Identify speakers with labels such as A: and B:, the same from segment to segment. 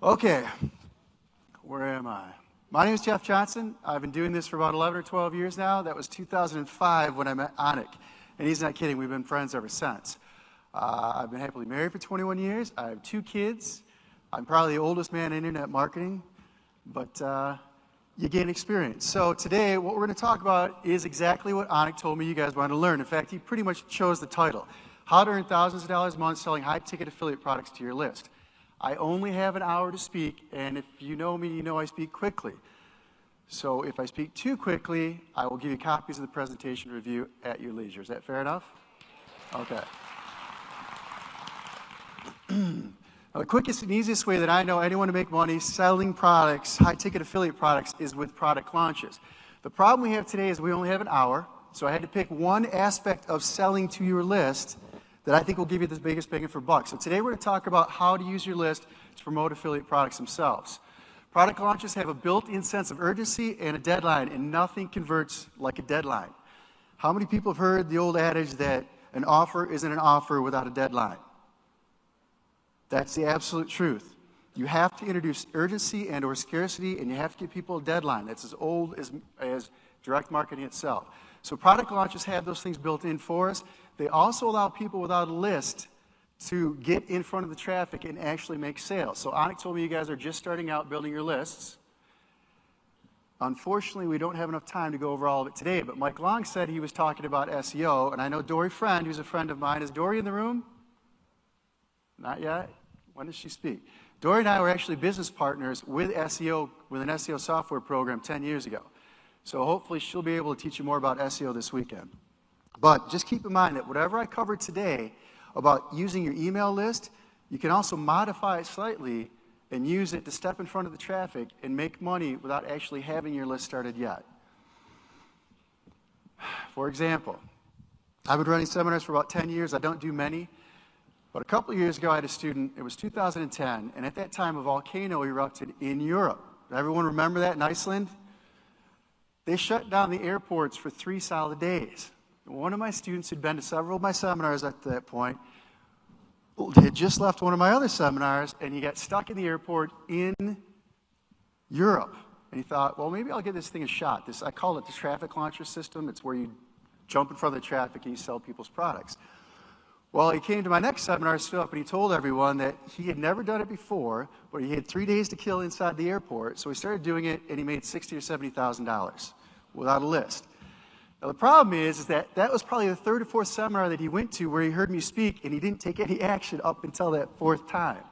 A: Okay, where am I? My name is Jeff Johnson. I've been doing this for about 11 or 12 years now. That was 2005 when I met Anik. And he's not kidding, we've been friends ever since. I've been happily married for 21 years. I have 2 kids. I'm probably the oldest man in internet marketing, but you gain experience. So today, what we're going to talk about is exactly what Anik told me you guys wanted to learn. In fact, he pretty much chose the title, How to Earn Thousands of Dollars a Month Selling High-Ticket Affiliate Products to Your List. I only have an hour to speak, and if you know me, you know I speak quickly. So if I speak too quickly, I will give you copies of the presentation review at your leisure. Is that fair enough? Okay. Now, the quickest and easiest way that I know anyone to make money selling products, high-ticket affiliate products, is with product launches. The problem we have today is we only have an hour, so I had to pick one aspect of selling to your list that I think will give you the biggest bang for buck. So today we're going to talk about how to use your list to promote affiliate products themselves. Product launches have a built-in sense of urgency and a deadline, and nothing converts like a deadline. How many people have heard the old adage that an offer isn't an offer without a deadline? That's the absolute truth. You have to introduce urgency and or scarcity, and you have to give people a deadline. That's as old as direct marketing itself. So product launches have those things built in for us. They also allow people without a list to get in front of the traffic and actually make sales. So Anik told me you guys are just starting out building your lists. Unfortunately, we don't have enough time to go over all of it today, but Mike Long said he was talking about SEO, and I know Dory Friend, who's a friend of mine. Is Dory in the room? Not yet? When does she speak? Dory and I were actually business partners with SEO, with an SEO software program 10 years ago. So hopefully she'll be able to teach you more about SEO this weekend. But just keep in mind that whatever I covered today about using your email list, you can also modify it slightly and use it to step in front of the traffic and make money without actually having your list started yet. For example, I've been running seminars for about 10 years. I don't do many. But a couple of years ago, I had a student, it was 2010, and at that time, a volcano erupted in Europe. Everyone remember that in Iceland? They shut down the airports for 3 solid days. One of my students who'd been to several of my seminars at that point had just left one of my other seminars, and he got stuck in the airport in Europe. And he thought, well, maybe I'll give this thing a shot. I call it the traffic launcher system. It's where you jump in front of the traffic and you sell people's products. Well, he came to my next seminar, stood up, and he told everyone that he had never done it before, but he had 3 days to kill inside the airport, so he started doing it, and he made $60,000 or $70,000 without a list. Now, the problem is that was probably the 3rd or 4th seminar that he went to where he heard me speak, and he didn't take any action up until that 4th time.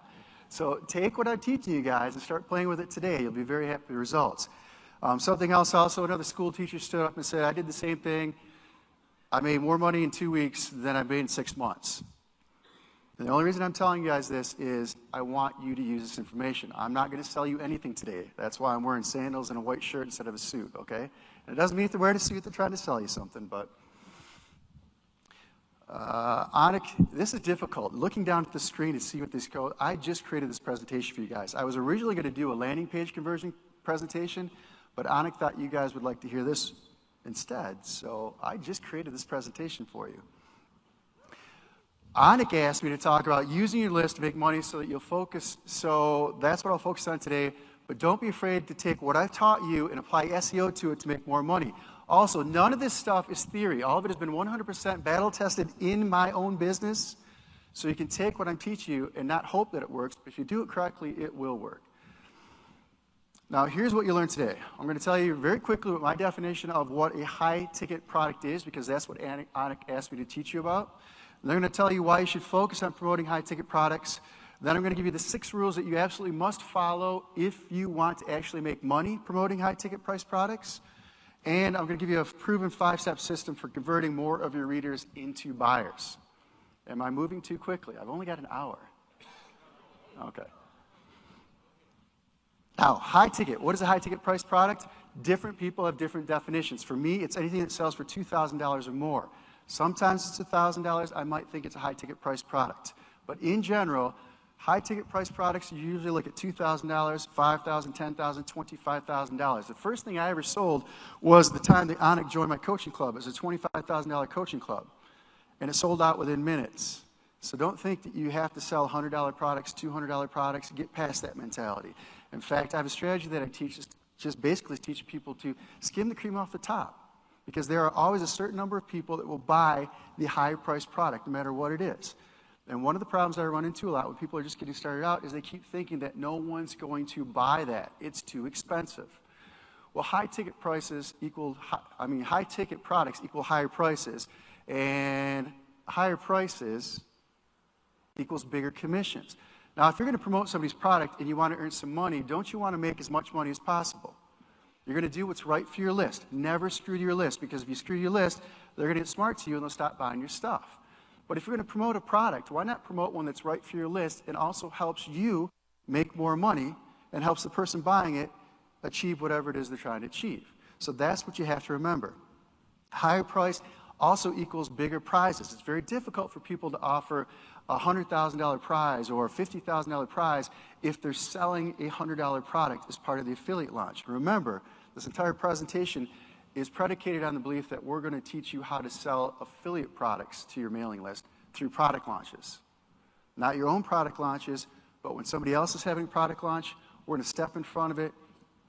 A: So take what I'm teaching you guys and start playing with it today. You'll be very happy with the results. Something else also, another school teacher stood up and said, I did the same thing. I made more money in 2 weeks than I made in 6 months. And the only reason I'm telling you guys this is I want you to use this information. I'm not going to sell you anything today. That's why I'm wearing sandals and a white shirt instead of a suit, okay? And it doesn't mean if they're wearing a suit, they're trying to sell you something, but Anik, this is difficult. Looking down at the screen to see what this code, I just created this presentation for you guys. I was originally going to do a landing page conversion presentation, but Anik thought you guys would like to hear this instead, so I just created this presentation for you. Anik asked me to talk about using your list to make money so that you'll focus, so that's what I'll focus on today, but don't be afraid to take what I've taught you and apply SEO to it to make more money. Also, none of this stuff is theory. All of it has been 100% battle tested in my own business, so you can take what I'm teaching you and not hope that it works, but if you do it correctly, it will work. Now, here's what you learned today. I'm going to tell you very quickly what my definition of what a high-ticket product is, because that's what Anik asked me to teach you about. And then I'm going to tell you why you should focus on promoting high-ticket products. Then I'm going to give you the 6 rules that you absolutely must follow if you want to actually make money promoting high-ticket price products. And I'm going to give you a proven 5-step system for converting more of your readers into buyers. Am I moving too quickly? I've only got an hour. Okay. Now, high ticket, what is a high ticket price product? Different people have different definitions. For me, it's anything that sells for $2,000 or more. Sometimes it's $1,000. I might think it's a high ticket price product. But in general, high ticket price products, you usually look at $2,000, $5,000, $10,000, $25,000. The first thing I ever sold was the time that Anik joined my coaching club. It was a $25,000 coaching club. And it sold out within minutes. So don't think that you have to sell $100 products, $200 products, get past that mentality. In fact, I have a strategy that I teach, just basically teach people to skim the cream off the top, because there are always a certain number of people that will buy the higher priced product, no matter what it is. And one of the problems I run into a lot when people are just getting started out is they keep thinking that no one's going to buy that. It's too expensive. Well, high ticket products equal higher prices, and higher prices equals bigger commissions. Now, if you're going to promote somebody's product and you want to earn some money, don't you want to make as much money as possible? You're going to do what's right for your list. Never screw your list, because if you screw your list, they're going to get smart to you and they'll stop buying your stuff. But if you're going to promote a product, why not promote one that's right for your list and also helps you make more money and helps the person buying it achieve whatever it is they're trying to achieve? So that's what you have to remember. Higher price also equals bigger prizes. It's very difficult for people to offer a $100,000 prize or a $50,000 prize if they're selling a $100 product as part of the affiliate launch. Remember, this entire presentation is predicated on the belief that we're going to teach you how to sell affiliate products to your mailing list through product launches. Not your own product launches, but when somebody else is having a product launch, we're going to step in front of it,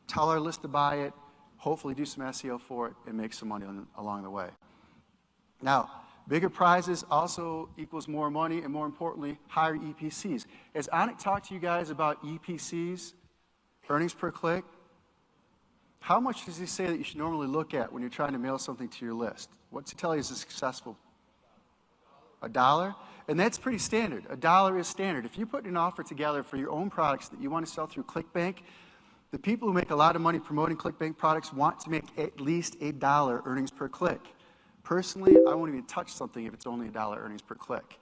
A: tell our list to buy it, hopefully do some SEO for it, and make some money along the way. Now, bigger prizes also equals more money, and more importantly, higher EPCs. Has Anik talked to you guys about EPCs, earnings per click? How much does he say that you should normally look at when you're trying to mail something to your list? What's he tell you is successful? $1? And that's pretty standard. $1 is standard. If you put an offer together for your own products that you want to sell through ClickBank, the people who make a lot of money promoting ClickBank products want to make at least $1 earnings per click. Personally, I won't even touch something if it's only $1 earnings per click.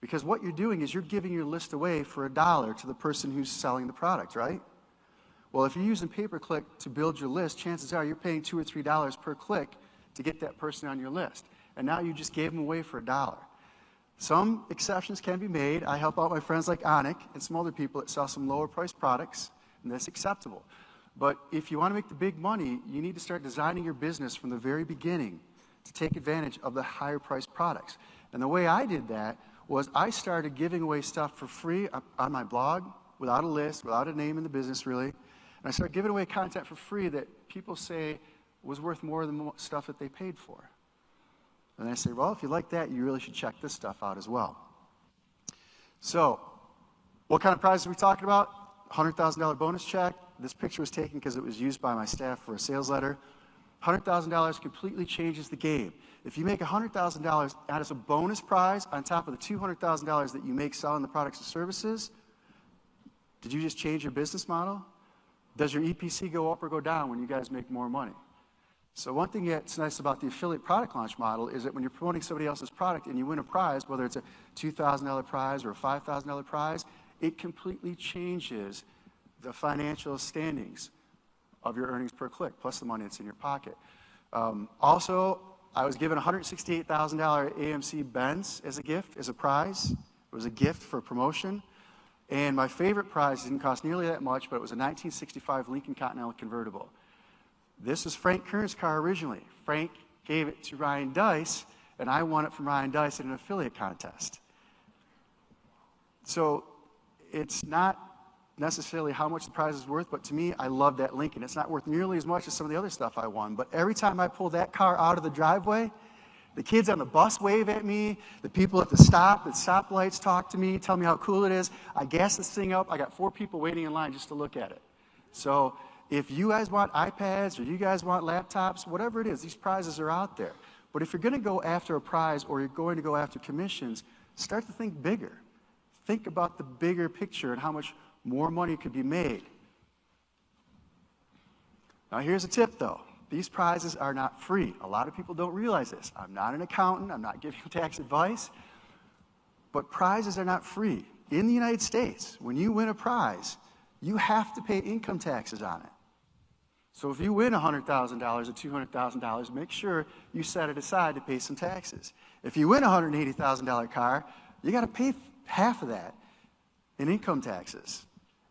A: Because what you're doing is you're giving your list away for $1 to the person who's selling the product, right? Well, if you're using pay-per-click to build your list, chances are you're paying $2 or $3 per click to get that person on your list. And now you just gave them away for $1. Some exceptions can be made. I help out my friends like Anik and some other people that sell some lower priced products, and that's acceptable. But if you want to make the big money, you need to start designing your business from the very beginning to take advantage of the higher priced products. And the way I did that was I started giving away stuff for free on my blog, without a list, without a name in the business really. And I started giving away content for free that people say was worth more than the stuff that they paid for. And I say, well, if you like that, you really should check this stuff out as well. So, what kind of prizes are we talking about? $100,000 bonus check. This picture was taken because it was used by my staff for a sales letter. $100,000 completely changes the game. If you make $100,000 as a bonus prize on top of the $200,000 that you make selling the products and services, did you just change your business model? Does your EPC go up or go down when you guys make more money? So one thing that's nice about the affiliate product launch model is that when you're promoting somebody else's product and you win a prize, whether it's a $2,000 prize or a $5,000 prize, it completely changes the financial standings of your earnings per click, plus the money that's in your pocket. Also, I was given a $168,000 AMC Benz as a gift, as a prize. It was a gift for promotion. And my favorite prize didn't cost nearly that much, but it was a 1965 Lincoln Continental convertible. This was Frank Kern's car originally. Frank gave it to Ryan Deiss, and I won it from Ryan Deiss in an affiliate contest. So it's not necessarily how much the prize is worth, but to me, I love that Lincoln. It's not worth nearly as much as some of the other stuff I won, but every time I pull that car out of the driveway, the kids on the bus wave at me, the people at the stoplights talk to me, tell me how cool it is. I gas this thing up. I got 4 people waiting in line just to look at it. So if you guys want iPads or you guys want laptops, whatever it is, these prizes are out there. But if you're going to go after a prize or you're going to go after commissions, start to think bigger. Think about the bigger picture and how much more money could be made. Now here's a tip though. These prizes are not free. A lot of people don't realize this. I'm not an accountant. I'm not giving you tax advice. But prizes are not free. In the United States, when you win a prize, you have to pay income taxes on it. So if you win $100,000 or $200,000, make sure you set it aside to pay some taxes. If you win a $180,000 car, you got to pay half of that in income taxes.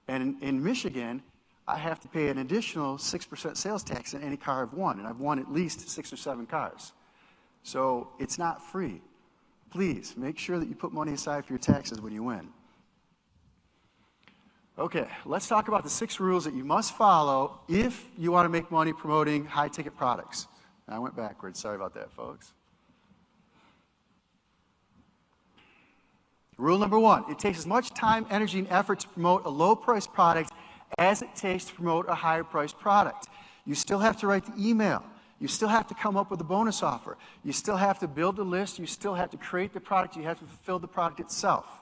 A: And in Michigan, I have to pay an additional 6% sales tax on any car I've won, and I've won at least 6 or 7 cars. So it's not free. Please make sure that you put money aside for your taxes when you win. Okay, let's talk about the 6 rules that you must follow if you want to make money promoting high-ticket products. I went backwards. Sorry about that, folks. Rule number 1, it takes as much time, energy, and effort to promote a low-priced product as it takes to promote a higher-priced product. You still have to write the email. You still have to come up with a bonus offer. You still have to build the list. You still have to create the product. You have to fulfill the product itself.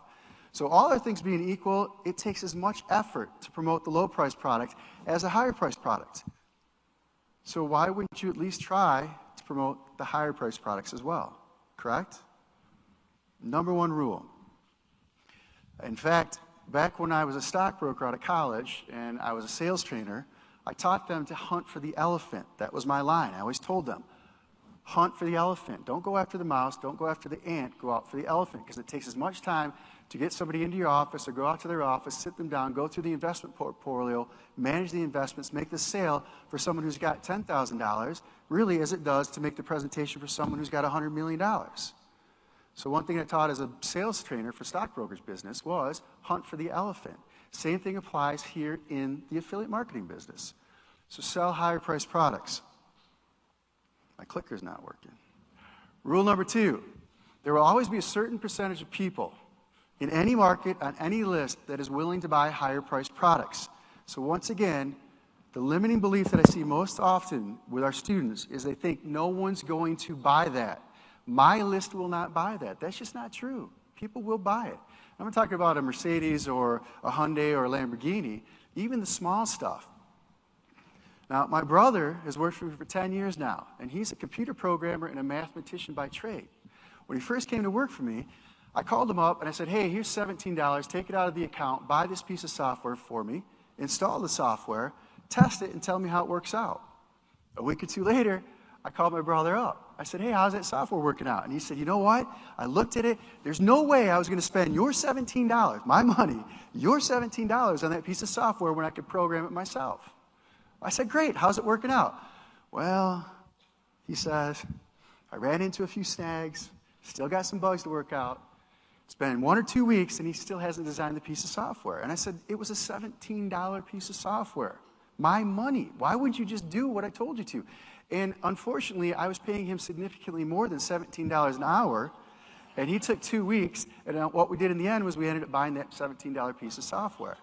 A: So all other things being equal, it takes as much effort to promote the low-priced product as a higher-priced product. So why wouldn't you at least try to promote the higher-priced products as well? Correct? Number 1 rule. In fact, back when I was a stockbroker out of college and I was a sales trainer, I taught them to hunt for the elephant. That was my line. I always told them, hunt for the elephant. Don't go after the mouse. Don't go after the ant. Go out for the elephant, because it takes as much time to get somebody into your office or go out to their office, sit them down, go through the investment portfolio, manage the investments, make the sale for someone who's got $10,000, really as it does to make the presentation for someone who's got $100 million. So one thing I taught as a sales trainer for stockbrokers business was hunt for the elephant. Same thing applies here in the affiliate marketing business. So sell higher priced products. My clicker's not working. Rule number 2, there will always be a certain percentage of people in any market, on any list, that is willing to buy higher priced products. So once again, the limiting belief that I see most often with our students is they think no one's going to buy that. My list will not buy that. That's just not true. People will buy it. I'm not talking about a Mercedes or a Hyundai or a Lamborghini, even the small stuff. Now, my brother has worked for me for 10 years now, and he's a computer programmer and a mathematician by trade. When he first came to work for me, I called him up and I said, hey, here's $17, take it out of the account, buy this piece of software for me, install the software, test it, and tell me how it works out. A week or 2 later, I called my brother up. I said, hey, how's that software working out? And he said, you know what? I looked at it. There's no way I was going to spend your $17, my money, your $17 on that piece of software when I could program it myself. I said, great. How's it working out? Well, he says, I ran into a few snags, still got some bugs to work out. It's been 1 or 2 weeks, and he still hasn't designed the piece of software. And I said, it was a $17 piece of software. My money. Why wouldn't you just do what I told you to? And unfortunately, I was paying him significantly more than $17 an hour, and he took 2 weeks, and what we did in the end was we ended up buying that $17 piece of software.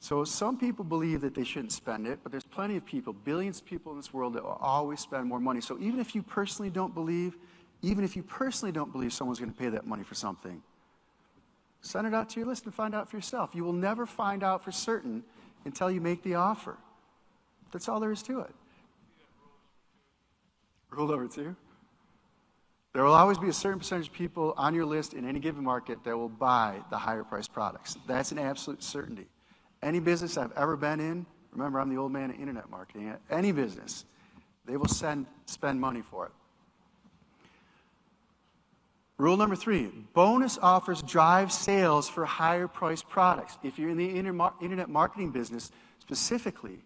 A: So some people believe that they shouldn't spend it, but there's plenty of people, billions of people in this world, that will always spend more money. So even if you personally don't believe someone's going to pay that money for something, send it out to your list and find out for yourself. You will never find out for certain until you make the offer. That's all there is to it. Rule number 2. There will always be a certain percentage of people on your list in any given market that will buy the higher priced products. That's an absolute certainty. Any business I've ever been in, remember I'm the old man in internet marketing, any business, they will spend money for it. Rule number 3, bonus offers drive sales for higher priced products. If you're in the internet marketing business specifically,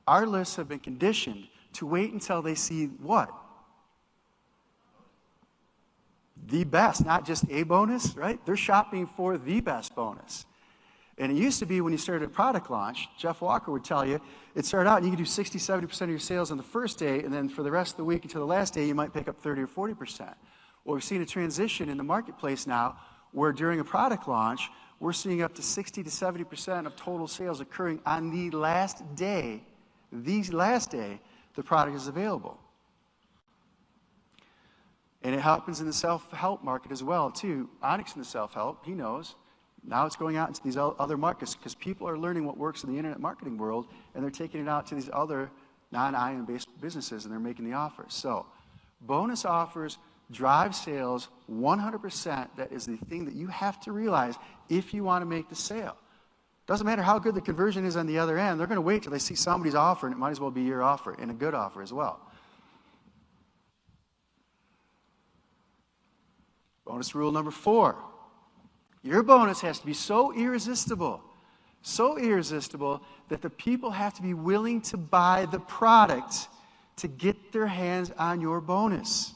A: our lists have been conditioned to wait until they see what? The best, not just a bonus, right? They're shopping for the best bonus. And it used to be when you started a product launch, Jeff Walker would tell you, it started out and you could do 60, 70% of your sales on the first day, and then for the rest of the week until the last day, you might pick up 30 or 40%. Well, we've seen a transition in the marketplace now where during a product launch, we're seeing up to 60 to 70% of total sales occurring on the last day the product is available. And it happens in the self-help market as well, too. Onyx in the self-help, he knows. Now it's going out into these other markets because people are learning what works in the internet marketing world, and they're taking it out to these other non-IM-based businesses, and they're making the offers. So bonus offers drive sales 100%. That is the thing that you have to realize if you want to make the sale. Doesn't matter how good the conversion is on the other end. They're going to wait till they see somebody's offer, and it might as well be your offer, and a good offer as well. Bonus rule number 4. Your bonus has to be so irresistible that the people have to be willing to buy the product to get their hands on your bonus.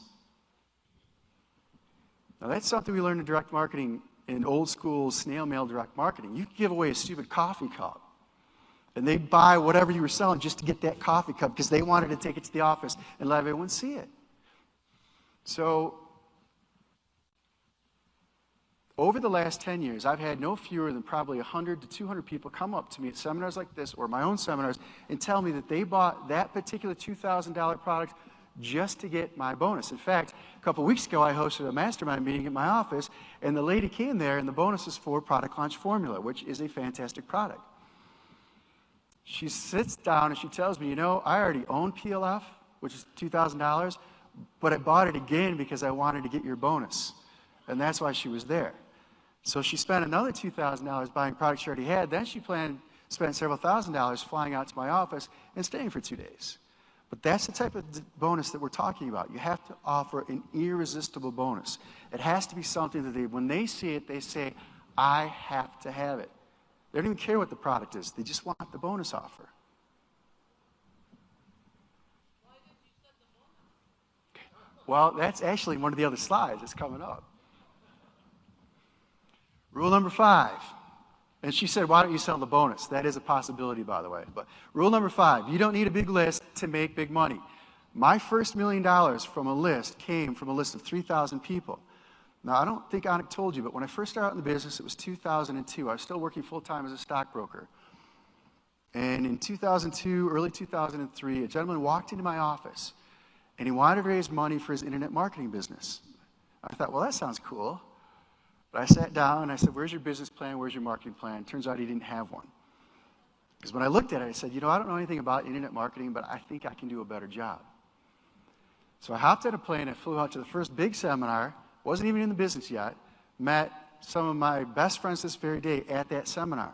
A: Now, that's something we learned in direct marketing, in old school snail mail direct marketing. You could give away a stupid coffee cup, and they'd buy whatever you were selling just to get that coffee cup because they wanted to take it to the office and let everyone see it. So, over the last 10 years, I've had no fewer than probably 100 to 200 people come up to me at seminars like this or my own seminars and tell me that they bought that particular $2,000 product just to get my bonus. In fact, a couple weeks ago, I hosted a mastermind meeting at my office, and the lady came there, and the bonus is for Product Launch Formula, which is a fantastic product. She sits down and she tells me, you know, I already own PLF, which is $2,000, but I bought it again because I wanted to get your bonus. And that's why she was there. So she spent another $2,000 buying products she already had. Then she spent several $1,000s flying out to my office and staying for 2 days. But that's the type of bonus that we're talking about. You have to offer an irresistible bonus. It has to be something that when they see it, they say, I have to have it. They don't even care what the product is. They just want the bonus offer.
B: Why did you set the bonus?
A: Well, that's actually one of the other slides that's coming up. Rule number 5. And she said, why don't you sell the bonus? That is a possibility, by the way. But rule number 5, you don't need a big list to make big money. My first $1 million from a list came from a list of 3,000 people. Now, I don't think Anik told you, but when I first started out in the business, it was 2002. I was still working full-time as a stockbroker. And in 2002, early 2003, a gentleman walked into my office, and he wanted to raise money for his internet marketing business. I thought, well, that sounds cool. But I sat down and I said, where's your business plan? Where's your marketing plan? Turns out he didn't have one. Because when I looked at it, I said, you know, I don't know anything about internet marketing, but I think I can do a better job. So I hopped on a plane and flew out to the first big seminar, wasn't even in the business yet, met some of my best friends this very day at that seminar.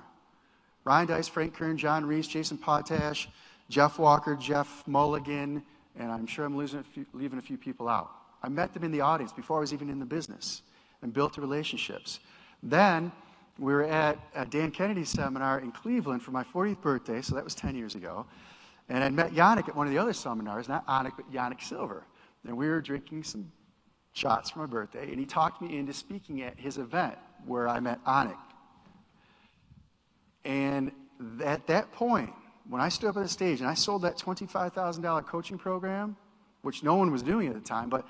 A: Ryan Dice, Frank Kern, John Reese, Jason Potash, Jeff Walker, Jeff Mulligan, and I'm sure I'm leaving a few people out. I met them in the audience before I was even in the business and built the relationships. Then we were at Dan Kennedy's seminar in Cleveland for my 40th birthday, so that was 10 years ago. And I met Yannick at one of the other seminars, not Anik, but Yannick Silver. And we were drinking some shots for my birthday, and he talked me into speaking at his event where I met Anik. And at that point, when I stood up on the stage and I sold that $25,000 coaching program, which no one was doing at the time, but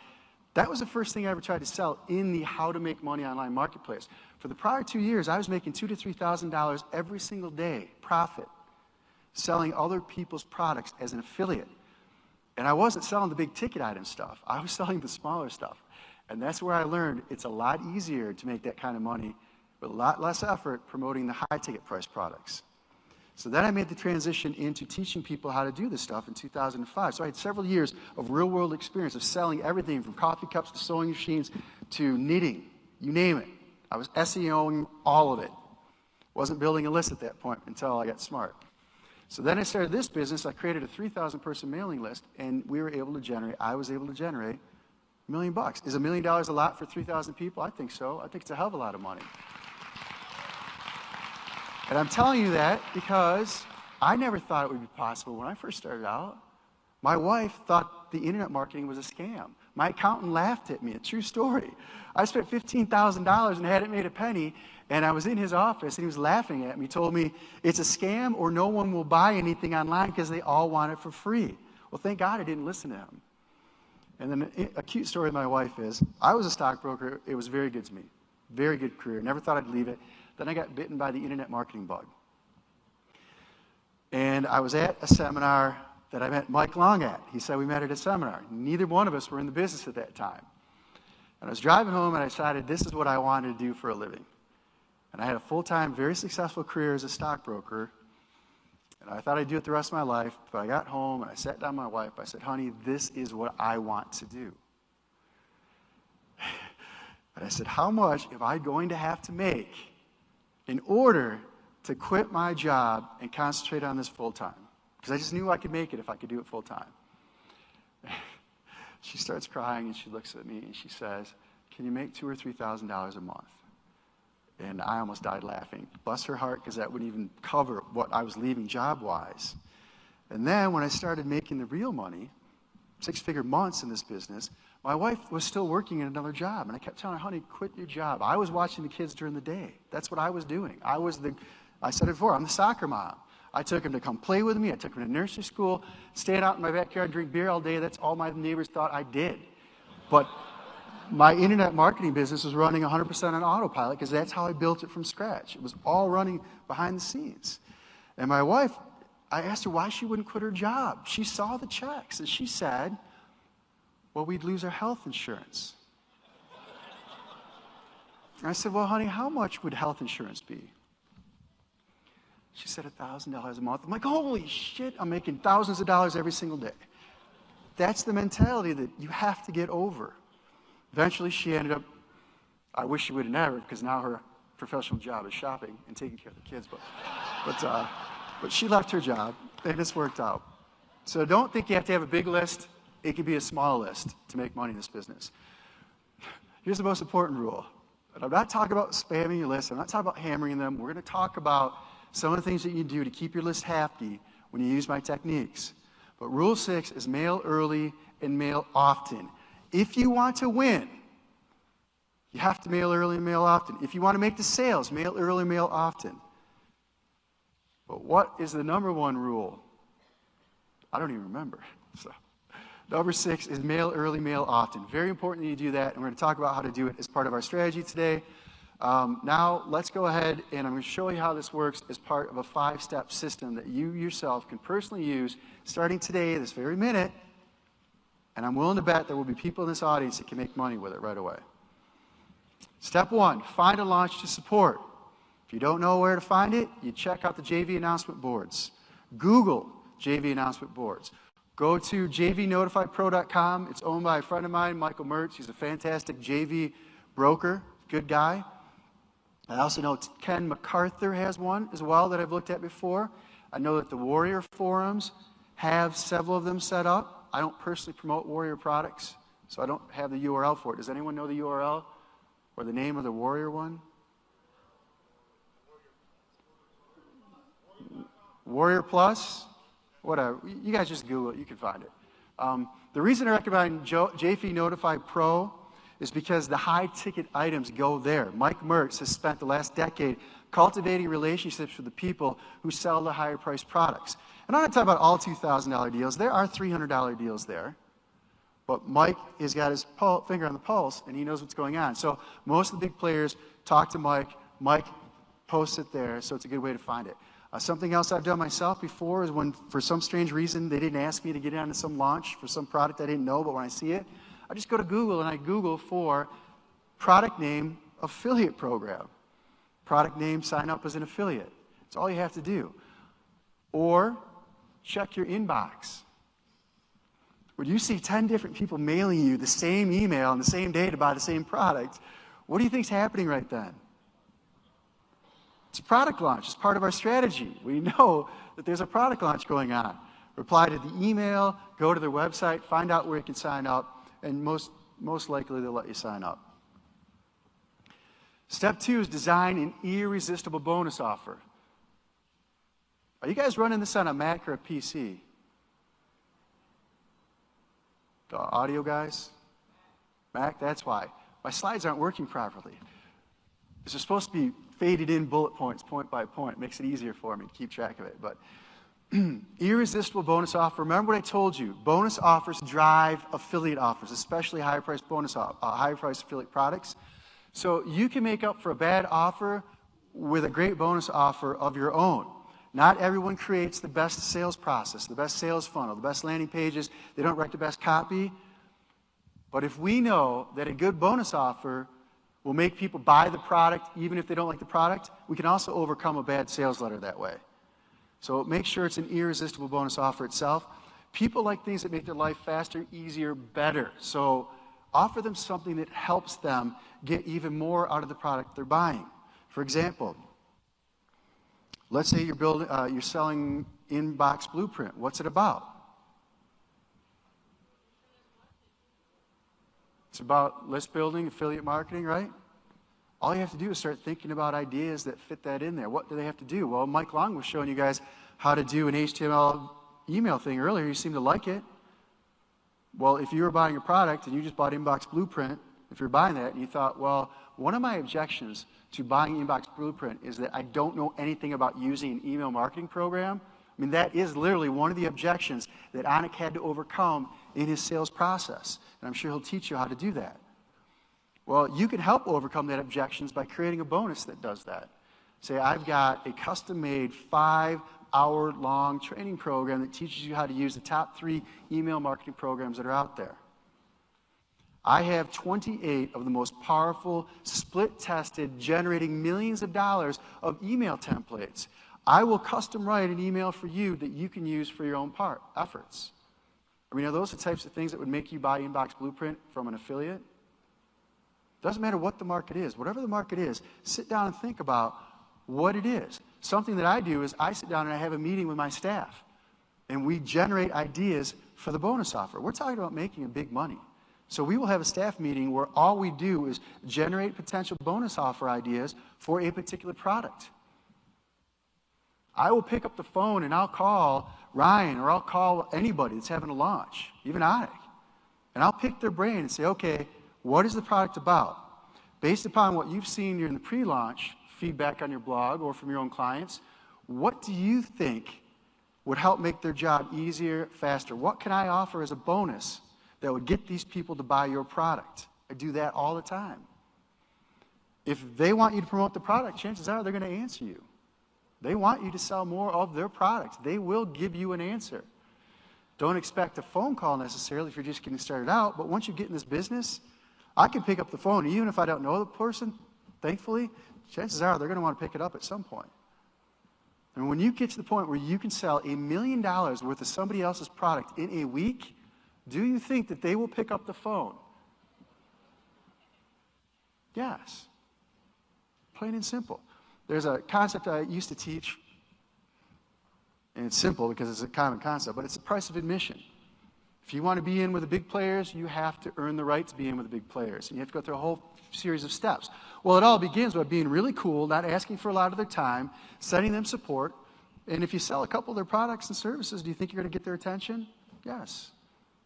A: that was the first thing I ever tried to sell in the how to make money online marketplace. For the prior 2 years, I was making $2,000 to $3,000 every single day, profit, selling other people's products as an affiliate. And I wasn't selling the big ticket item stuff. I was selling the smaller stuff. And that's where I learned it's a lot easier to make that kind of money with a lot less effort promoting the high ticket price products. So then I made the transition into teaching people how to do this stuff in 2005. So I had several years of real world experience of selling everything from coffee cups to sewing machines to knitting, you name it. I was SEOing all of it. Wasn't building a list at that point until I got smart. So then I started this business. I created a 3,000 person mailing list, and I was able to generate $1 million. Is $1 million a lot for 3,000 people? I think so. I think it's a hell of a lot of money. And I'm telling you that because I never thought it would be possible when I first started out. My wife thought the internet marketing was a scam. My accountant laughed at me, a true story. I spent $15,000 and hadn't made a penny, and I was in his office and he was laughing at me. He told me, it's a scam or no one will buy anything online because they all want it for free. Well, thank God I didn't listen to him. And then a cute story of my wife is, I was a stockbroker. It was very good to me. Very good career. Never thought I'd leave it. Then I got bitten by the internet marketing bug. And I was at a seminar that I met Mike Long at. He said we met at a seminar. Neither one of us were in the business at that time. And I was driving home and I decided this is what I wanted to do for a living. And I had a full-time, very successful career as a stockbroker. And I thought I'd do it the rest of my life. But I got home and I sat down with my wife. I said, honey, this is what I want to do. And I said, how much am I going to have to make in order to quit my job and concentrate on this full-time? Because I just knew I could make it if I could do it full-time. She starts crying and she looks at me and she says, can you make $2,000 or $3,000 a month? And I almost died laughing. Bless her heart, because that wouldn't even cover what I was leaving job-wise. And then when I started making the real money, six-figure months in this business, my wife was still working in another job. And I kept telling her, honey, quit your job. I was watching the kids during the day. That's what I was doing. I said it before, I'm the soccer mom. I took him to come play with me. I took him to nursery school, staying out in my backyard, drink beer all day. That's all my neighbors thought I did. But my internet marketing business was running 100% on autopilot because that's how I built it from scratch. It was all running behind the scenes. And my wife, I asked her why she wouldn't quit her job. She saw the checks, and she said, well, we'd lose our health insurance. And I said, well, honey, how much would health insurance be? She said $1,000 a month. I'm like, holy shit, I'm making thousands of dollars every single day. That's the mentality that you have to get over. Eventually, she ended up, I wish she would have never, because now her professional job is shopping and taking care of the kids. But she left her job, and it's worked out. So don't think you have to have a big list. It can be a small list to make money in this business. Here's the most important rule. And I'm not talking about spamming your list. I'm not talking about hammering them. We're going to talk about some of the things that you do to keep your list happy when you use my techniques. But rule 6 is mail early and mail often. If you want to win, you have to mail early and mail often. If you want to make the sales, mail early, mail often. But what is the number one rule? I don't even remember. So, number 6 is mail early, mail often. Very important that you do that, and we're going to talk about how to do it as part of our strategy today. Now, let's go ahead, and I'm going to show you how this works as part of a 5-step system that you yourself can personally use starting today, this very minute, and I'm willing to bet there will be people in this audience that can make money with it right away. Step 1, find a launch to support. If you don't know where to find it, you check out the JV announcement boards. Google JV announcement boards. Go to jvnotifypro.com. It's owned by a friend of mine, Michael Mertz. He's a fantastic JV broker, good guy. I also know Ken MacArthur has one as well that I've looked at before. I know that the Warrior forums have several of them set up. I don't personally promote Warrior products, so I don't have the URL for it. Does anyone know the URL or the name of the Warrior one? Warrior Plus? Whatever. You guys just Google it. You can find it. The reason I recommend JV Notify Pro is because the high-ticket items go there. Mike Mertz has spent the last decade cultivating relationships with the people who sell the higher-priced products. And I'm not talking about all $2,000 deals. There are $300 deals there. But Mike has got his finger on the pulse, and he knows what's going on. So most of the big players talk to Mike. Mike posts it there, so it's a good way to find it. Something else I've done myself before is when, for some strange reason, they didn't ask me to get into some launch for some product I didn't know, but when I see it, I just go to Google and I Google for product name affiliate program. Product name, sign up as an affiliate. That's all you have to do. Or check your inbox. When you see 10 different people mailing you the same email on the same day to buy the same product, what do you think is happening right then? It's a product launch. It's part of our strategy. We know that there's a product launch going on. Reply to the email, go to their website, find out where you can sign up, and most likely they'll let you sign up. Step 2 is design an irresistible bonus offer. Are you guys running this on a Mac or a PC? The audio guys? Mac, that's why. My slides aren't working properly. They're supposed to be faded in bullet points, point by point. It makes it easier for me to keep track of it. But irresistible bonus offer. Remember what I told you. Bonus offers drive affiliate offers, especially higher-priced higher-priced affiliate products. So you can make up for a bad offer with a great bonus offer of your own. Not everyone creates the best sales process, the best sales funnel, the best landing pages. They don't write the best copy. But if we know that a good bonus offer will make people buy the product even if they don't like the product, we can also overcome a bad sales letter that way. So make sure it's an irresistible bonus offer itself. People like things that make their life faster, easier, better. So offer them something that helps them get even more out of the product they're buying. For example, let's say you're selling Inbox Blueprint. What's it about? It's about list building, affiliate marketing, right? All you have to do is start thinking about ideas that fit that in there. What do they have to do? Well, Mike Long was showing you guys how to do an HTML email thing earlier. You seem to like it. Well, if you were buying a product and you just bought Inbox Blueprint, if you're buying that and you thought, well, one of my objections to buying Inbox Blueprint is that I don't know anything about using an email marketing program. I mean, that is literally one of the objections that Anik had to overcome in his sales process. And I'm sure he'll teach you how to do that. Well, you can help overcome that objections by creating a bonus that does that. Say, I've got a custom-made 5-hour-long training program that teaches you how to use the top 3 email marketing programs that are out there. I have 28 of the most powerful, split-tested, generating millions of dollars of email templates. I will custom write an email for you that you can use for your own efforts. I mean, are those the types of things that would make you buy Inbox Blueprint from an affiliate? Doesn't matter what the market is. Whatever the market is, sit down and think about what it is. Something that I do is I sit down and I have a meeting with my staff, and we generate ideas for the bonus offer. We're talking about making a big money. So we will have a staff meeting where all we do is generate potential bonus offer ideas for a particular product. I will pick up the phone and I'll call Ryan or I'll call anybody that's having a launch, even Anik, and I'll pick their brain and say, okay, what is the product about? Based upon what you've seen during the pre-launch feedback on your blog or from your own clients, what do you think would help make their job easier, faster? What can I offer as a bonus that would get these people to buy your product? I do that all the time. If they want you to promote the product, chances are they're going to answer you. They want you to sell more of their products. They will give you an answer. Don't expect a phone call necessarily if you're just getting started out, but once you get in this business, I can pick up the phone, even if I don't know the person, thankfully, chances are they're going to want to pick it up at some point. And when you get to the point where you can sell $1 million worth of somebody else's product in a week, do you think that they will pick up the phone? Yes. Plain and simple. There's a concept I used to teach, and it's simple because it's a common concept, but it's the price of admission. If you want to be in with the big players, you have to earn the right to be in with the big players. And you have to go through a whole series of steps. Well, it all begins by being really cool, not asking for a lot of their time, sending them support. And if you sell a couple of their products and services, do you think you're going to get their attention? Yes.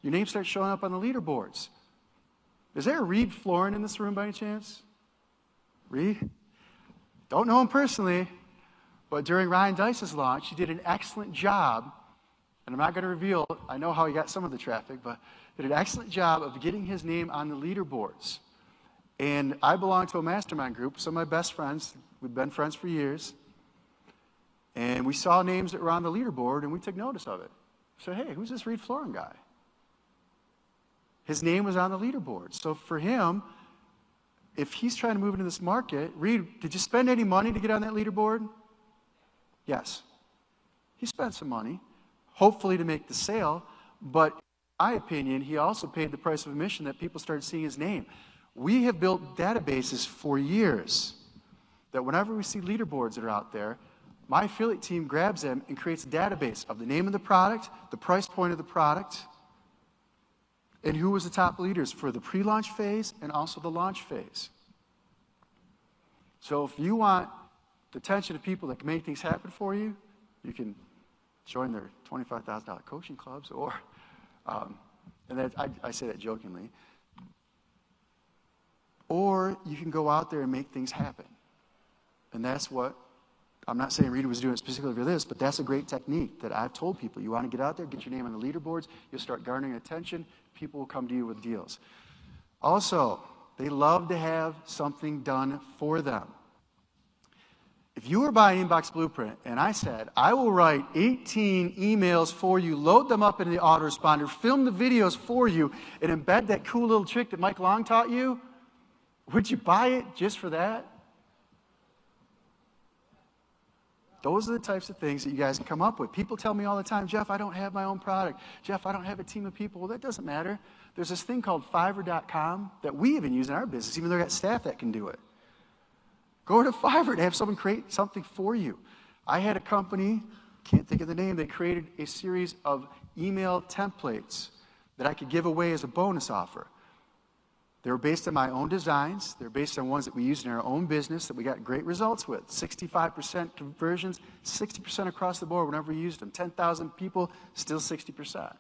A: Your name starts showing up on the leaderboards. Is there a Reed Florin in this room by any chance? Reed? Don't know him personally, but during Ryan Deiss's launch, he did an excellent job. And I'm not going to reveal, I know how he got some of the traffic, but did an excellent job of getting his name on the leaderboards. And I belong to a mastermind group, some of my best friends. We've been friends for years. And we saw names that were on the leaderboard, and we took notice of it. So, hey, who's this Reed Florin guy? His name was on the leaderboard. So for him, if he's trying to move into this market, Reed, did you spend any money to get on that leaderboard? Yes. He spent some money, hopefully to make the sale, but in my opinion, he also paid the price of admission that people started seeing his name. We have built databases for years that whenever we see leaderboards that are out there, my affiliate team grabs them and creates a database of the name of the product, the price point of the product, and who was the top leaders for the pre-launch phase and also the launch phase. So if you want the attention of people that can make things happen for you, you can join their $25,000 coaching clubs, or, and that, I say that jokingly, or you can go out there and make things happen. And that's what, I'm not saying Rita was doing it specifically for this, but that's a great technique that I've told people. You want to get out there, get your name on the leaderboards, you'll start garnering attention, people will come to you with deals. Also, they love to have something done for them. If you were buying Inbox Blueprint and I said, I will write 18 emails for you, load them up in the autoresponder, film the videos for you, and embed that cool little trick that Mike Long taught you, would you buy it just for that? Those are the types of things that you guys can come up with. People tell me all the time, Jeff, I don't have my own product. Jeff, I don't have a team of people. Well, that doesn't matter. There's this thing called Fiverr.com that we even use in our business, even though we've got staff that can do it. Go to Fiverr to have someone create something for you. I had a company, can't think of the name, they created a series of email templates that I could give away as a bonus offer. They were based on my own designs. They're based on ones that we used in our own business that we got great results with. 65% conversions, 60% across the board whenever we used them. 10,000 people, still 60%.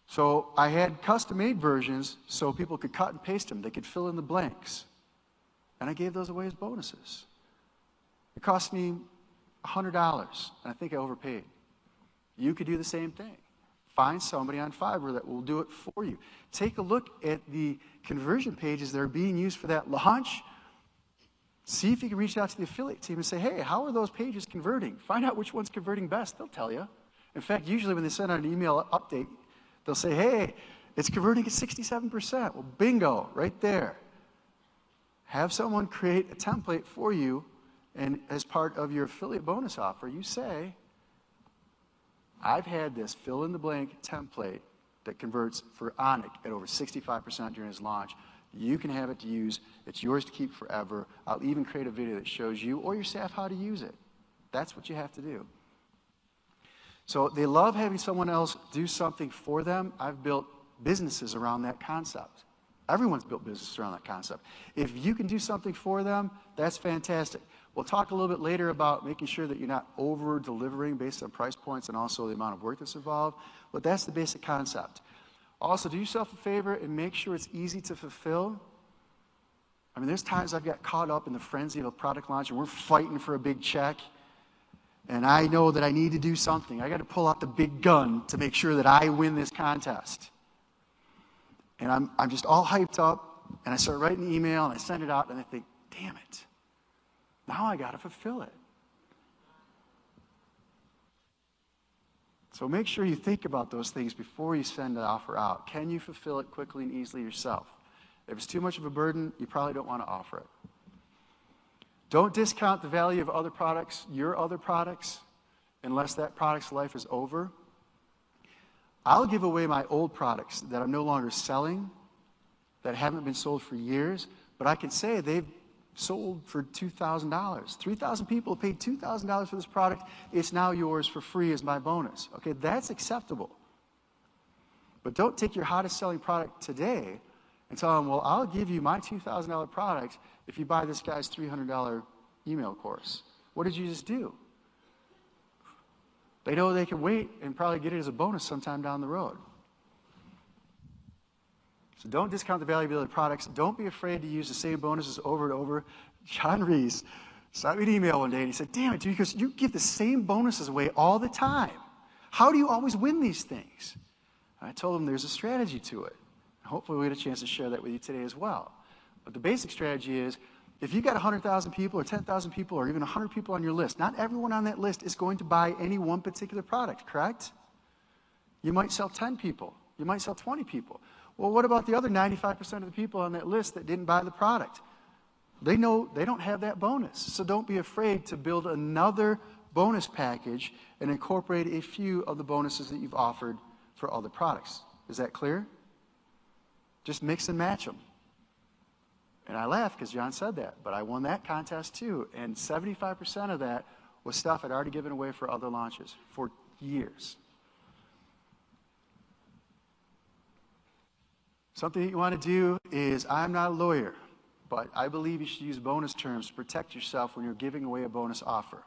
A: So I had custom-made versions so people could cut and paste them. They could fill in the blanks. And I gave those away as bonuses. It cost me $100, and I think I overpaid. You could do the same thing. Find somebody on Fiverr that will do it for you. Take a look at the conversion pages that are being used for that launch. See if you can reach out to the affiliate team and say, hey, how are those pages converting? Find out which one's converting best. They'll tell you. In fact, usually when they send out an email update, they'll say, hey, it's converting at 67%. Well, bingo, right there. Have someone create a template for you, and as part of your affiliate bonus offer, you say, I've had this fill-in-the-blank template that converts for Onik at over 65% during his launch. You can have it to use. It's yours to keep forever. I'll even create a video that shows you or your staff how to use it. That's what you have to do. So they love having someone else do something for them. I've built businesses around that concept. Everyone's built businesses around that concept. If you can do something for them, that's fantastic. We'll talk a little bit later about making sure that you're not over-delivering based on price points and also the amount of work that's involved, but that's the basic concept. Also, do yourself a favor and make sure it's easy to fulfill. I mean, there's times I've got caught up in the frenzy of a product launch and we're fighting for a big check, and I know that I need to do something. I got to pull out the big gun to make sure that I win this contest. And I'm just all hyped up, and I start writing the email, and I send it out, and I think, damn it. Now I got to fulfill it. So make sure you think about those things before you send the offer out. Can you fulfill it quickly and easily yourself? If it's too much of a burden, you probably don't want to offer it. Don't discount the value of other products, your other products, unless that product's life is over. I'll give away my old products that I'm no longer selling, that haven't been sold for years, but I can say they've sold for $2,000. 3,000 people have paid $2,000 for this product. It's now yours for free as my bonus. Okay, that's acceptable. But don't take your hottest selling product today and tell them, well, I'll give you my $2,000 product if you buy this guy's $300 email course. What did you just do? They know they can wait and probably get it as a bonus sometime down the road. So don't discount the value of the other products. Don't be afraid to use the same bonuses over and over. John Reese sent me an email one day and he said, damn it, dude, because you give the same bonuses away all the time. How do you always win these things? And I told him there's a strategy to it. Hopefully we'll get a chance to share that with you today as well. But the basic strategy is, if you've got 100,000 people or 10,000 people or even 100 people on your list, not everyone on that list is going to buy any one particular product, correct? You might sell 10 people. You might sell 20 people. Well, what about the other 95% of the people on that list that didn't buy the product? They know they don't have that bonus. So don't be afraid to build another bonus package and incorporate a few of the bonuses that you've offered for other products. Is that clear? Just mix and match them. And I laughed because John said that, but I won that contest too. And 75% of that was stuff I'd already given away for other launches for years. Something that you want to do is, I'm not a lawyer, but I believe you should use bonus terms to protect yourself when you're giving away a bonus offer.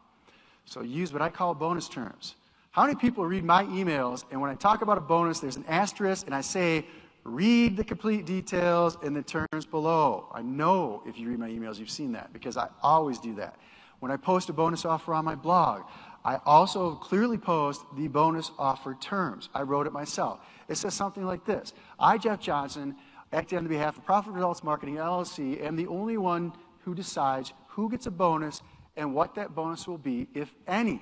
A: So use what I call bonus terms. How many people read my emails, and when I talk about a bonus, there's an asterisk, and I say, read the complete details in the terms below. I know if you read my emails, you've seen that, because I always do that. When I post a bonus offer on my blog, I also clearly post the bonus offer terms. I wrote it myself. It says something like this. I, Jeff Johnson, acting on behalf of Profit Results Marketing, LLC, am the only one who decides who gets a bonus and what that bonus will be, if any.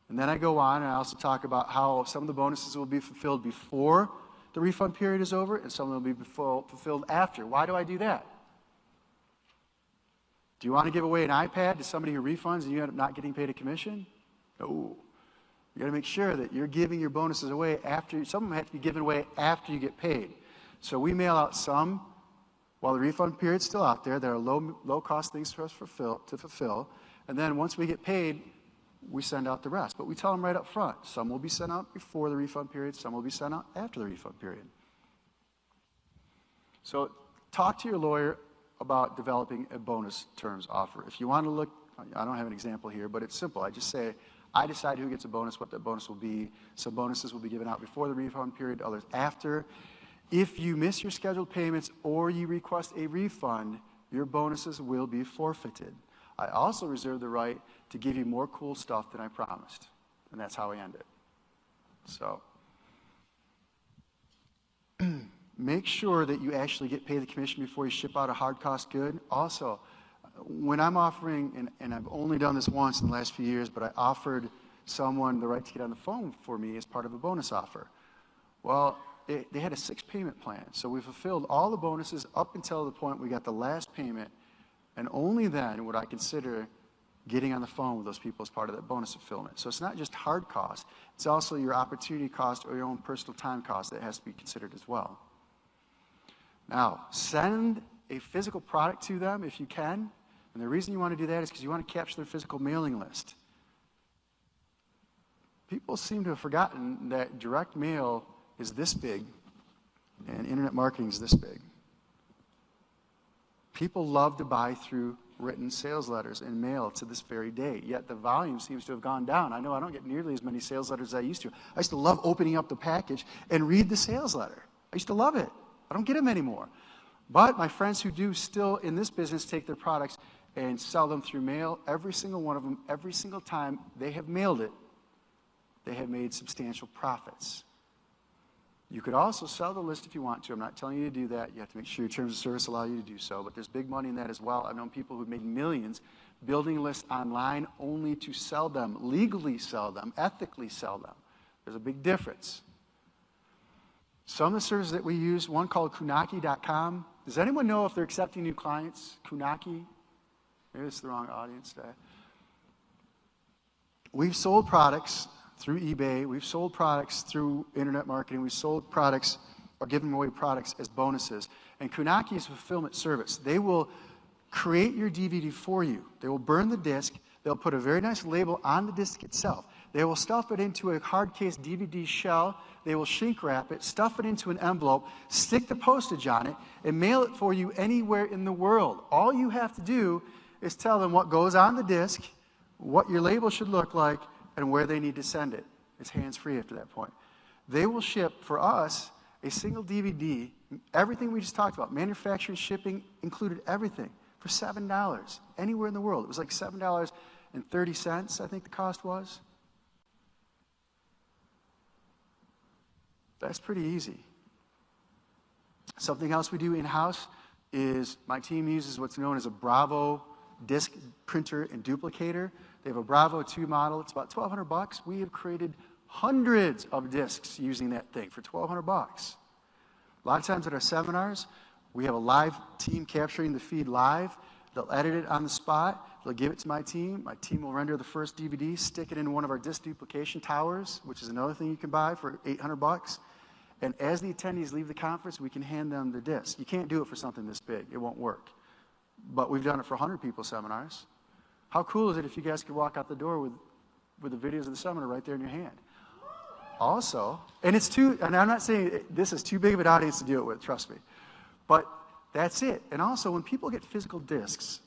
A: And then I go on and I also talk about how some of the bonuses will be fulfilled before the refund period is over and some will be fulfilled after. Why do I do that? Do you want to give away an iPad to somebody who refunds and you end up not getting paid a commission? No. You got to make sure that you're giving your bonuses away after. Some of them have to be given away after you get paid. So we mail out some while the refund period's still out there. There are low-cost things for us to fulfill. And then once we get paid, we send out the rest. But we tell them right up front. Some will be sent out before the refund period. Some will be sent out after the refund period. So talk to your lawyer about developing a bonus terms offer. If you want to look, I don't have an example here, but it's simple. I just say, I decide who gets a bonus, what that bonus will be. Some bonuses will be given out before the refund period, others after. If you miss your scheduled payments or you request a refund, your bonuses will be forfeited. I also reserve the right to give you more cool stuff than I promised. And that's how I end it. So make sure that you actually get paid the commission before you ship out a hard cost good. Also, when I'm offering, and I've only done this once in the last few years, but I offered someone the right to get on the phone for me as part of a bonus offer. Well, they had a 6-payment plan. So we fulfilled all the bonuses up until the point we got the last payment, and only then would I consider getting on the phone with those people as part of that bonus fulfillment. So it's not just hard cost, it's also your opportunity cost or your own personal time cost that has to be considered as well. Now, send a physical product to them if you can. And the reason you want to do that is because you want to capture their physical mailing list. People seem to have forgotten that direct mail is this big and internet marketing is this big. People love to buy through written sales letters and mail to this very day, yet the volume seems to have gone down. I know I don't get nearly as many sales letters as I used to. I used to love opening up the package and read the sales letter. I used to love it. I don't get them anymore. But my friends who do still in this business take their products and sell them through mail, every single one of them, every single time they have mailed it, they have made substantial profits. You could also sell the list if you want to. I'm not telling you to do that. You have to make sure your terms of service allow you to do so, but there's big money in that as well. I've known people who've made millions building lists online only to sell them, legally sell them, ethically sell them. There's a big difference. Some of the services that we use, one called Kunaki.com. Does anyone know if they're accepting new clients? Kunaki? Maybe it's the wrong audience today. We've sold products through eBay. We've sold products through internet marketing. We've sold products or given away products as bonuses. And Kunaki is a fulfillment service. They will create your DVD for you. They will burn the disc. They'll put a very nice label on the disc itself. They will stuff it into a hard case DVD shell. They will shrink wrap it, stuff it into an envelope, stick the postage on it, and mail it for you anywhere in the world. All you have to do is tell them what goes on the disc, what your label should look like, and where they need to send it. It's hands-free after that point. They will ship for us a single DVD, everything we just talked about, manufacturing, shipping, included everything, for $7 anywhere in the world. It was like $7.30, I think the cost was. That's pretty easy. Something else we do in-house is my team uses what's known as a Bravo disc printer and duplicator. They have a Bravo 2 model. It's about $1,200. We have created hundreds of discs using that thing for $1,200. A lot of times at our seminars, we have a live team capturing the feed live. They'll edit it on the spot. They'll give it to my team. My team will render the first DVD, stick it into one of our disc duplication towers, which is another thing you can buy for $800. And as the attendees leave the conference, we can hand them the disc. You can't do it for something this big. It won't work. But we've done it for 100 people seminars. How cool is it if you guys could walk out the door with the videos of the seminar right there in your hand? Also, and I'm not saying this is too big of an audience to do it with, trust me. But that's it. And also, when people get physical discs,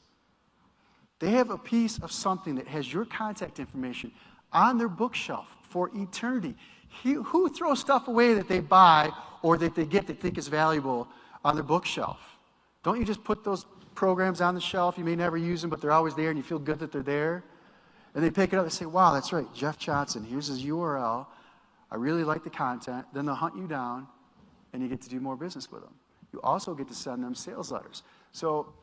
A: they have a piece of something that has your contact information on their bookshelf for eternity. Who throws stuff away that they buy or that they get that they think is valuable on their bookshelf? Don't you just put those programs on the shelf? You may never use them, but they're always there and you feel good that they're there. And they pick it up and say, wow, that's right, Jeff Johnson, here's his URL. I really like the content. Then they'll hunt you down and you get to do more business with them. You also get to send them sales letters. So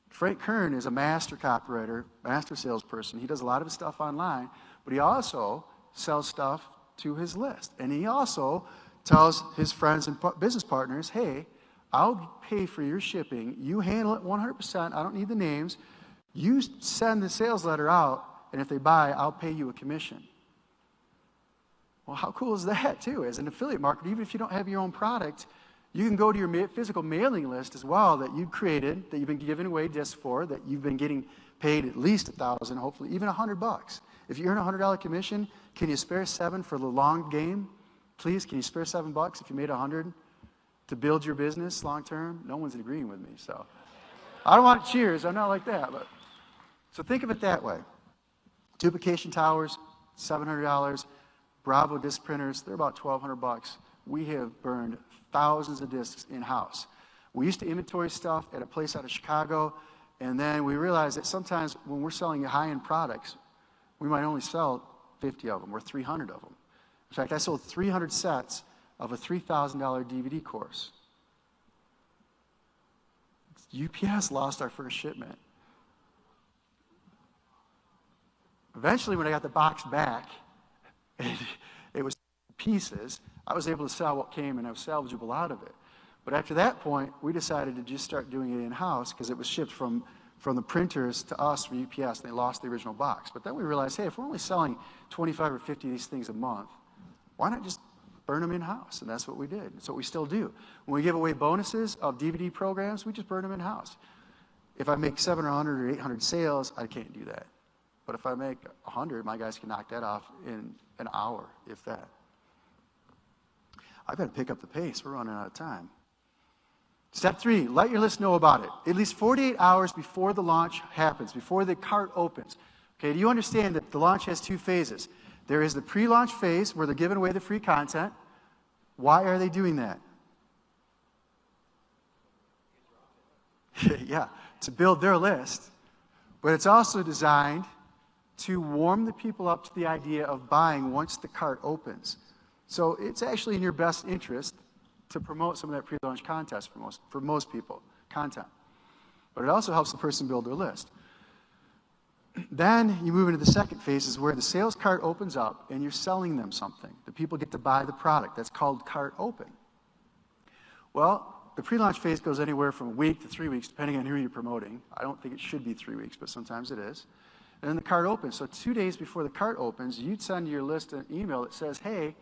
A: Frank Kern is a master copywriter, master salesperson. He does a lot of his stuff online, but he also sells stuff to his list. And he also tells his friends and business partners, hey, I'll pay for your shipping. You handle it 100%. I don't need the names. You send the sales letter out, and if they buy, I'll pay you a commission. Well, how cool is that, too? As an affiliate marketer, even if you don't have your own product, you can go to your physical mailing list as well that you created, that you've been giving away discs for, that you've been getting paid at least $1,000, hopefully even $100. If you earn a $100 commission, can you spare $7 for the long game? Please, can you spare $7 if you made $100 to build your business long term? No one's agreeing with me, so I don't want cheers. I'm not like that, but so think of it that way. Duplication towers, $700. Bravo disc printers, they're about $1,200. We have burned thousands of discs in-house. We used to inventory stuff at a place out of Chicago, and then we realized that sometimes when we're selling high-end products, we might only sell 50 of them or 300 of them. In fact, I sold 300 sets of a $3,000 DVD course. UPS lost our first shipment. Eventually, when I got the box back, and it was pieces, I was able to sell what came and I was salvageable out of it. But after that point, we decided to just start doing it in-house because it was shipped from the printers to us from UPS, and they lost the original box. But then we realized, hey, if we're only selling 25 or 50 of these things a month, why not just burn them in-house? And that's what we did. That's what we still do. When we give away bonuses of DVD programs, we just burn them in-house. If I make 700 or 800 sales, I can't do that. But if I make 100, my guys can knock that off in an hour, if that. I've got to pick up the pace. We're running out of time. Step 3, let your list know about it. At least 48 hours before the launch happens, before the cart opens. Okay, do you understand that the launch has 2 phases? There is the pre-launch phase where they're giving away the free content. Why are they doing that? Yeah, to build their list. But it's also designed to warm the people up to the idea of buying once the cart opens. So it's actually in your best interest to promote some of that pre-launch contest for most people, content. But it also helps the person build their list. Then you move into the second phase, is where the sales cart opens up and you're selling them something. The people get to buy the product. That's called cart open. Well, the pre-launch phase goes anywhere from a week to 3 weeks, depending on who you're promoting. I don't think it should be 3 weeks, but sometimes it is. And then the cart opens. So 2 days before the cart opens, you'd send your list an email that says, hey,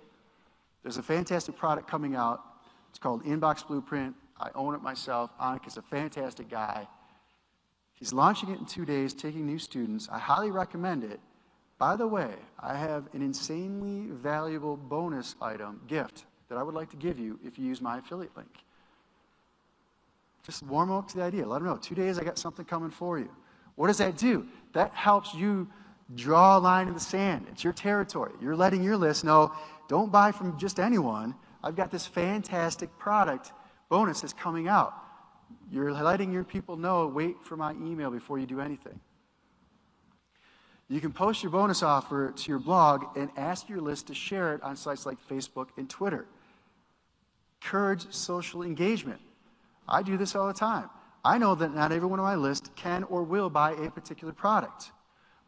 A: there's a fantastic product coming out. It's called Inbox Blueprint. I own it myself. Anik is a fantastic guy. He's launching it in 2 days, taking new students. I highly recommend it. By the way, I have an insanely valuable bonus item, gift, that I would like to give you if you use my affiliate link. Just warm up to the idea. Let them know, 2 days, I got something coming for you. What does that do? That helps you draw a line in the sand. It's your territory. You're letting your list know, don't buy from just anyone. I've got this fantastic product bonus that's coming out. You're letting your people know, wait for my email before you do anything. You can post your bonus offer to your blog and ask your list to share it on sites like Facebook and Twitter. Encourage social engagement. I do this all the time. I know that not everyone on my list can or will buy a particular product.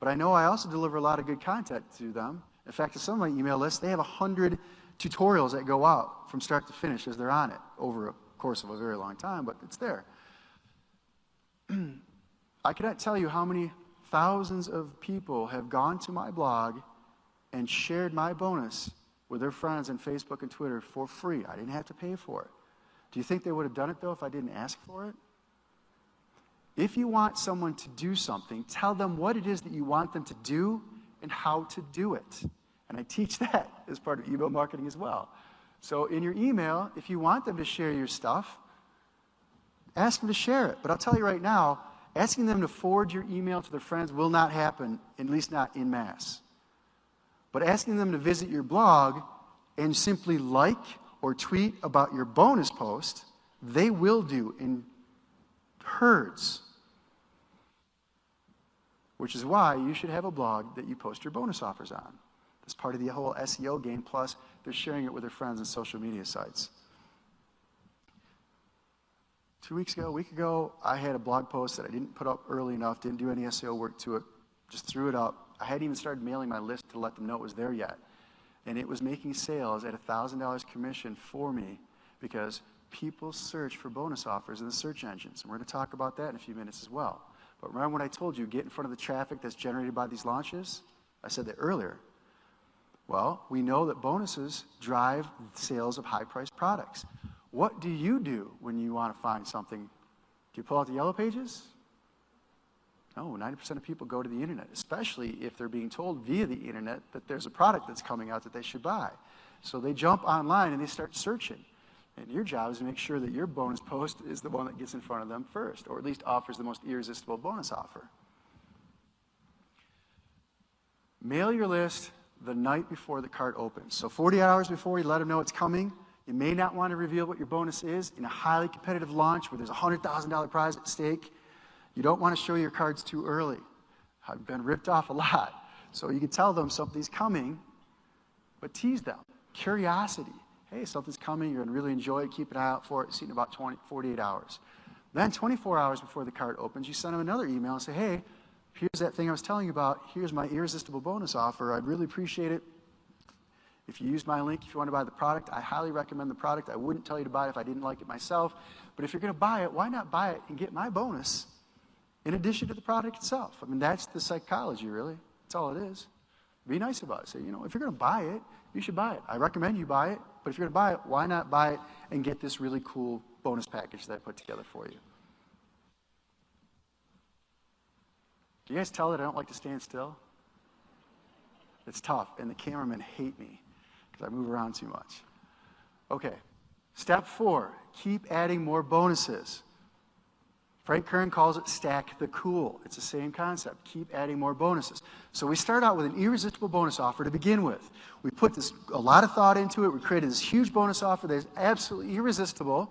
A: But I know I also deliver a lot of good content to them. In fact, in some of my email lists, they have 100 tutorials that go out from start to finish as they're on it over a course of a very long time, but it's there. I cannot tell you how many thousands of people have gone to my blog and shared my bonus with their friends on Facebook and Twitter for free. I didn't have to pay for it. Do you think they would have done it, though, if I didn't ask for it? If you want someone to do something, tell them what it is that you want them to do and how to do it. And I teach that as part of email marketing as well. So in your email, if you want them to share your stuff, ask them to share it. But I'll tell you right now, asking them to forward your email to their friends will not happen, at least not en masse. But asking them to visit your blog and simply like or tweet about your bonus post, they will do in herds. Which is why you should have a blog that you post your bonus offers on. It's part of the whole SEO game, plus they're sharing it with their friends on social media sites. 2 weeks ago, a week ago, I had a blog post that I didn't put up early enough, didn't do any SEO work to it, just threw it up. I hadn't even started mailing my list to let them know it was there yet. And it was making sales at $1,000 commission for me because people search for bonus offers in the search engines. And we're going to talk about that in a few minutes as well. But remember when I told you, get in front of the traffic that's generated by these launches? I said that earlier. Well, we know that bonuses drive sales of high-priced products. What do you do when you want to find something? Do you pull out the yellow pages? No, 90% of people go to the internet, especially if they're being told via the internet that there's a product that's coming out that they should buy. So they jump online and they start searching. And your job is to make sure that your bonus post is the one that gets in front of them first, or at least offers the most irresistible bonus offer. Mail your list, the night before the cart opens. So 48 hours before, you let them know it's coming. You may not want to reveal what your bonus is in a highly competitive launch where there's a $100,000 prize at stake. You don't want to show your cards too early. I've been ripped off a lot. So you can tell them something's coming, but tease them. Curiosity. Hey, something's coming. You're going to really enjoy it. Keep an eye out for it. See it in about 48 hours. Then 24 hours before the cart opens, you send them another email and say, hey, here's that thing I was telling you about. Here's my irresistible bonus offer. I'd really appreciate it if you use my link. If you want to buy the product, I highly recommend the product. I wouldn't tell you to buy it if I didn't like it myself. But if you're going to buy it, why not buy it and get my bonus in addition to the product itself? I mean, that's the psychology, really. That's all it is. Be nice about it. Say, you know, if you're going to buy it, you should buy it. I recommend you buy it. But if you're going to buy it, why not buy it and get this really cool bonus package that I put together for you? Do you guys tell that I don't like to stand still? It's tough, and the cameramen hate me because I move around too much. Okay, step 4, keep adding more bonuses. Frank Kern calls it stack the cool. It's the same concept. Keep adding more bonuses. So we start out with an irresistible bonus offer to begin with. We put a lot of thought into it. We created this huge bonus offer that is absolutely irresistible.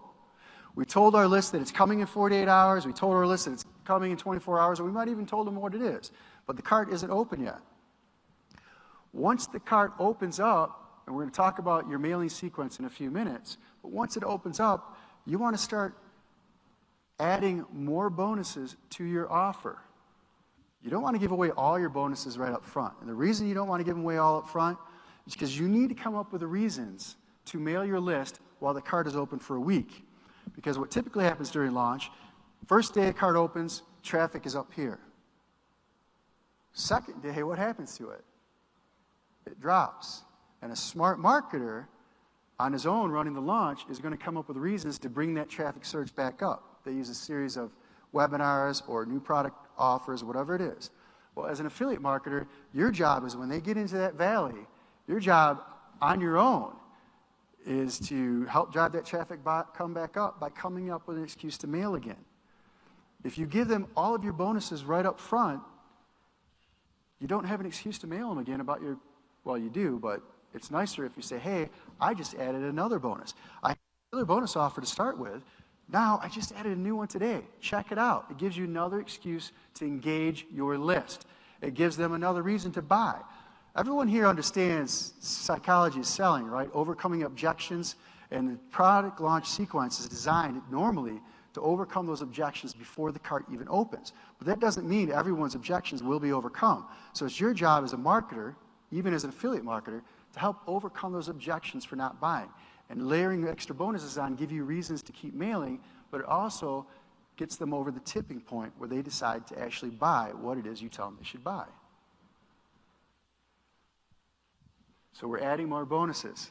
A: We told our list that it's coming in 48 hours. We told our list that it's coming in 24 hours, or we might even told them what it is. But the cart isn't open yet. Once the cart opens up, and we're going to talk about your mailing sequence in a few minutes, but once it opens up, you want to start adding more bonuses to your offer. You don't want to give away all your bonuses right up front. And the reason you don't want to give them away all up front is because you need to come up with the reasons to mail your list while the cart is open for a week. Because what typically happens during launch, first day the cart opens, traffic is up here. Second day, what happens to it? It drops. And a smart marketer on his own running the launch is going to come up with reasons to bring that traffic surge back up. They use a series of webinars or new product offers, whatever it is. Well, as an affiliate marketer, your job is when they get into that valley, your job on your own is to help drive that traffic come back up by coming up with an excuse to mail again. If you give them all of your bonuses right up front, you don't have an excuse to mail them again about your, well, you do, but it's nicer if you say, hey, I just added another bonus. I had another bonus offer to start with. Now, I just added a new one today. Check it out. It gives you another excuse to engage your list. It gives them another reason to buy. Everyone here understands psychology is selling, right? Overcoming objections, and the product launch sequence is designed normally to overcome those objections before the cart even opens. But that doesn't mean everyone's objections will be overcome. So it's your job as a marketer, even as an affiliate marketer, to help overcome those objections for not buying. And layering extra bonuses on give you reasons to keep mailing, but it also gets them over the tipping point where they decide to actually buy what it is you tell them they should buy. So we're adding more bonuses.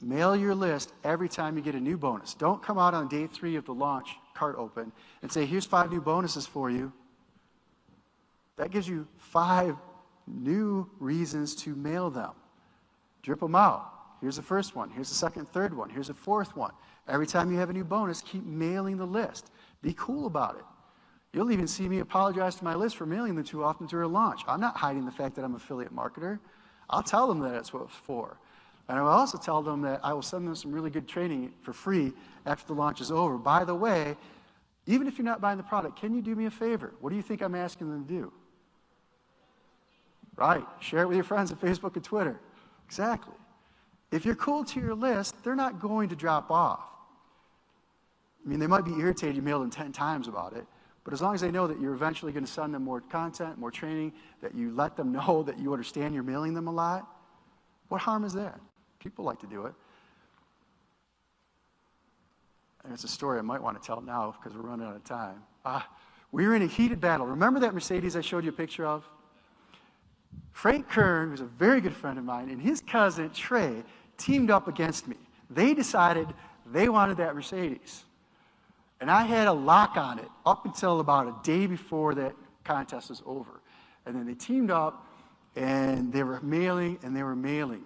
A: Mail your list every time you get a new bonus. Don't come out on day 3 of the launch, cart open, and say, here's 5 new bonuses for you. That gives you 5 new reasons to mail them. Drip them out. Here's the first one. Here's the second, third one. Here's the fourth one. Every time you have a new bonus, keep mailing the list. Be cool about it. You'll even see me apologize to my list for mailing them too often during launch. I'm not hiding the fact that I'm an affiliate marketer. I'll tell them that that's what it's for. And I will also tell them that I will send them some really good training for free after the launch is over. By the way, even if you're not buying the product, can you do me a favor? What do you think I'm asking them to do? Right. Share it with your friends on Facebook and Twitter. Exactly. If you're cool to your list, they're not going to drop off. I mean, they might be irritated you mailed them 10 times about it, but as long as they know that you're eventually going to send them more content, more training, that you let them know that you understand you're mailing them a lot, what harm is that? People like to do it. And it's a story I might want to tell now because we're running out of time. We were in a heated battle. Remember that Mercedes I showed you a picture of? Frank Kern, who's a very good friend of mine, and his cousin, Trey, teamed up against me. They decided they wanted that Mercedes. And I had a lock on it up until about a day before that contest was over. And then they teamed up, and they were mailing, and they were mailing.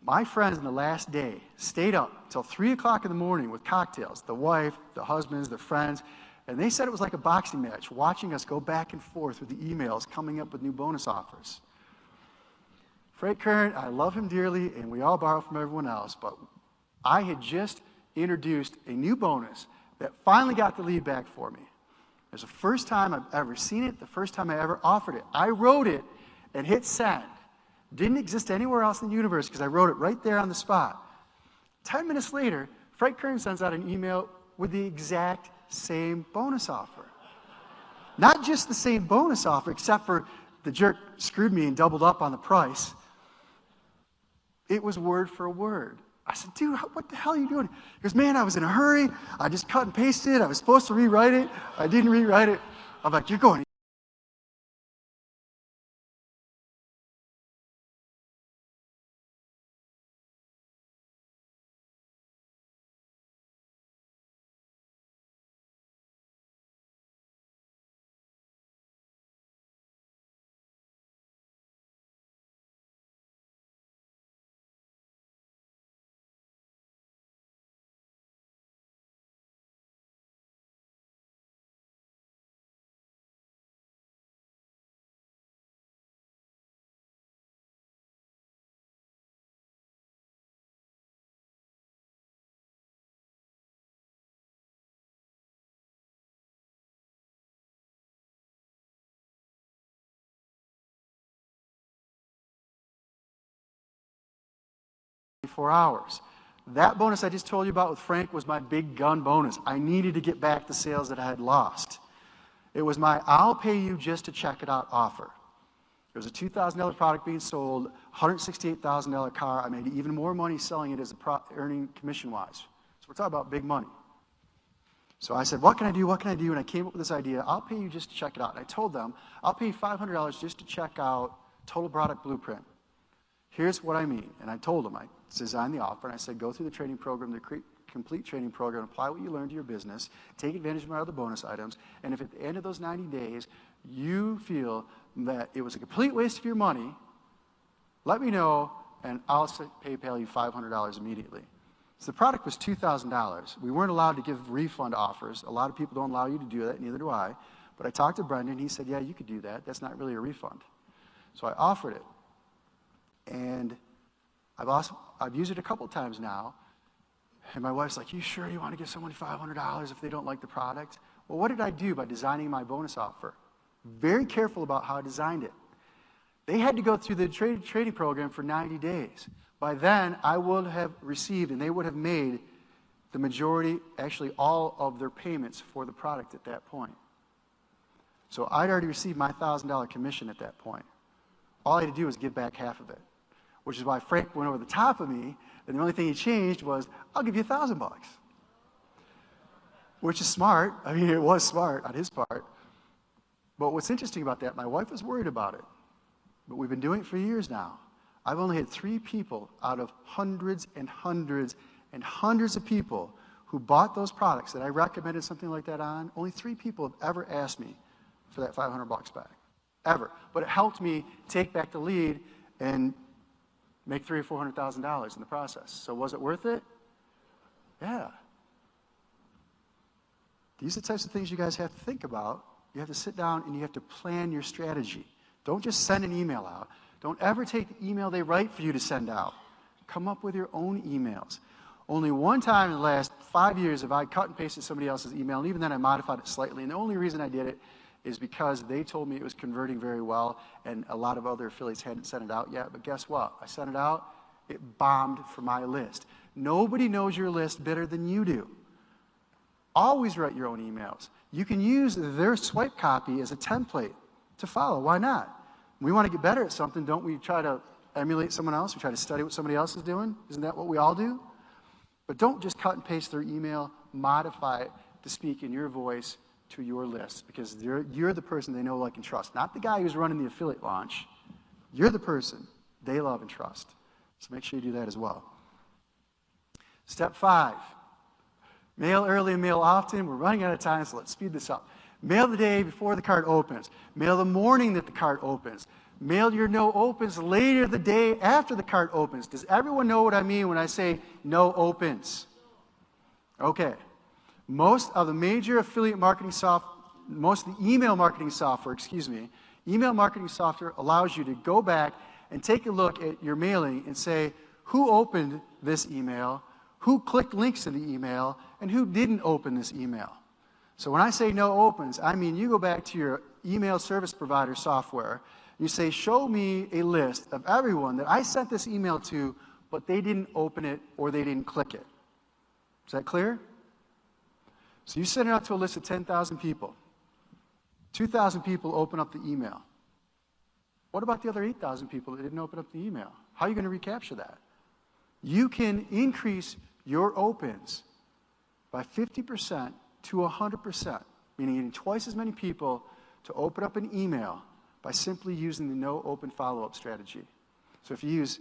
A: My friends on the last day stayed up until 3 o'clock in the morning with cocktails, the wife, the husbands, the friends, And they said it was like a boxing match, watching us go back and forth with the emails, coming up with new bonus offers. Frank Kern, I love him dearly, and we all borrow from everyone else, but I had just introduced a new bonus that finally got the lead back for me. It was the first time I've ever seen it, the first time I ever offered it. I wrote it and hit send. Didn't exist anywhere else in the universe because I wrote it right there on the spot. 10 minutes later, Frank Kern sends out an email with the exact same bonus offer. Not just the same bonus offer, except for the jerk screwed me and doubled up on the price. It was word for word. I said, dude, what the hell are you doing? He goes, man, I was in a hurry. I just cut and pasted. I was supposed to rewrite it. I didn't rewrite it. I'm like, you're going 24 hours. That bonus I just told you about with Frank was my big gun bonus. I needed to get back the sales that I had lost. It was my I'll pay you just to check it out offer. It was a $2,000 product being sold, $168,000 car. I made even more money selling it as earning commission-wise. So we're talking about big money. So I said, what can I do? What can I do? And I came up with this idea. I'll pay you just to check it out. And I told them, I'll pay you $500 just to check out Total Product Blueprint. Here's what I mean. And I told them, I designed the offer, and I said, go through the training program, the complete training program, apply what you learned to your business, take advantage of my other bonus items, and if at the end of those 90 days you feel that it was a complete waste of your money, let me know, and I'll PayPal you $500 immediately. So the product was $2,000. We weren't allowed to give refund offers. A lot of people don't allow you to do that, neither do I. But I talked to Brendan, he said, yeah, you could do that. That's not really a refund. So I offered it. And I've used it a couple times now. And my wife's like, you sure you want to give someone $500 if they don't like the product? Well, what did I do by designing my bonus offer? Very careful about how I designed it. They had to go through the trading program for 90 days. By then, I would have received, and they would have made the majority, actually all of their payments for the product at that point. So I'd already received my $1,000 commission at that point. All I had to do was give back half of it, which is why Frank went over the top of me, and the only thing he changed was, I'll give you $1,000. Which is smart. I mean, it was smart on his part. But what's interesting about that, my wife was worried about it. But we've been doing it for years now. I've only had 3 people out of hundreds and hundreds and hundreds of people who bought those products that I recommended something like that on. Only 3 people have ever asked me for that $500 back. Ever. But it helped me take back the lead and make $300,000 or $400,000 in the process. So was it worth it? Yeah. These are the types of things you guys have to think about. You have to sit down and you have to plan your strategy. Don't just send an email out. Don't ever take the email they write for you to send out. Come up with your own emails. Only one time in the last 5 years have I cut and pasted somebody else's email, and even then I modified it slightly. And the only reason I did it is because they told me it was converting very well, and a lot of other affiliates hadn't sent it out yet. But guess what? I sent it out. It bombed for my list. Nobody knows your list better than you do. Always write your own emails. You can use their swipe copy as a template to follow. Why not? We want to get better at something. Don't we try to emulate someone else? We try to study what somebody else is doing? Isn't that what we all do? But don't just cut and paste their email. Modify it to speak in your voice to your list, because you're the person they know, like, and trust. Not the guy who's running the affiliate launch. You're the person they love and trust. So make sure you do that as well. Step 5. Mail early and mail often. We're running out of time, so let's speed this up. Mail the day before the cart opens. Mail the morning that the cart opens. Mail your no opens later the day after the cart opens. Does everyone know what I mean when I say no opens? Okay. Most of the major affiliate marketing most of the email marketing software, email marketing software allows you to go back and take a look at your mailing and say, who opened this email, who clicked links to the email, and who didn't open this email. So when I say no opens, I mean you go back to your email service provider software, you say, show me a list of everyone that I sent this email to, but they didn't open it or they didn't click it. Is that clear? So you send it out to a list of 10,000 people. 2,000 people open up the email. What about the other 8,000 people that didn't open up the email? How are you going to recapture that? You can increase your opens by 50% to 100%, meaning getting twice as many people to open up an email by simply using the no open follow-up strategy. So if you use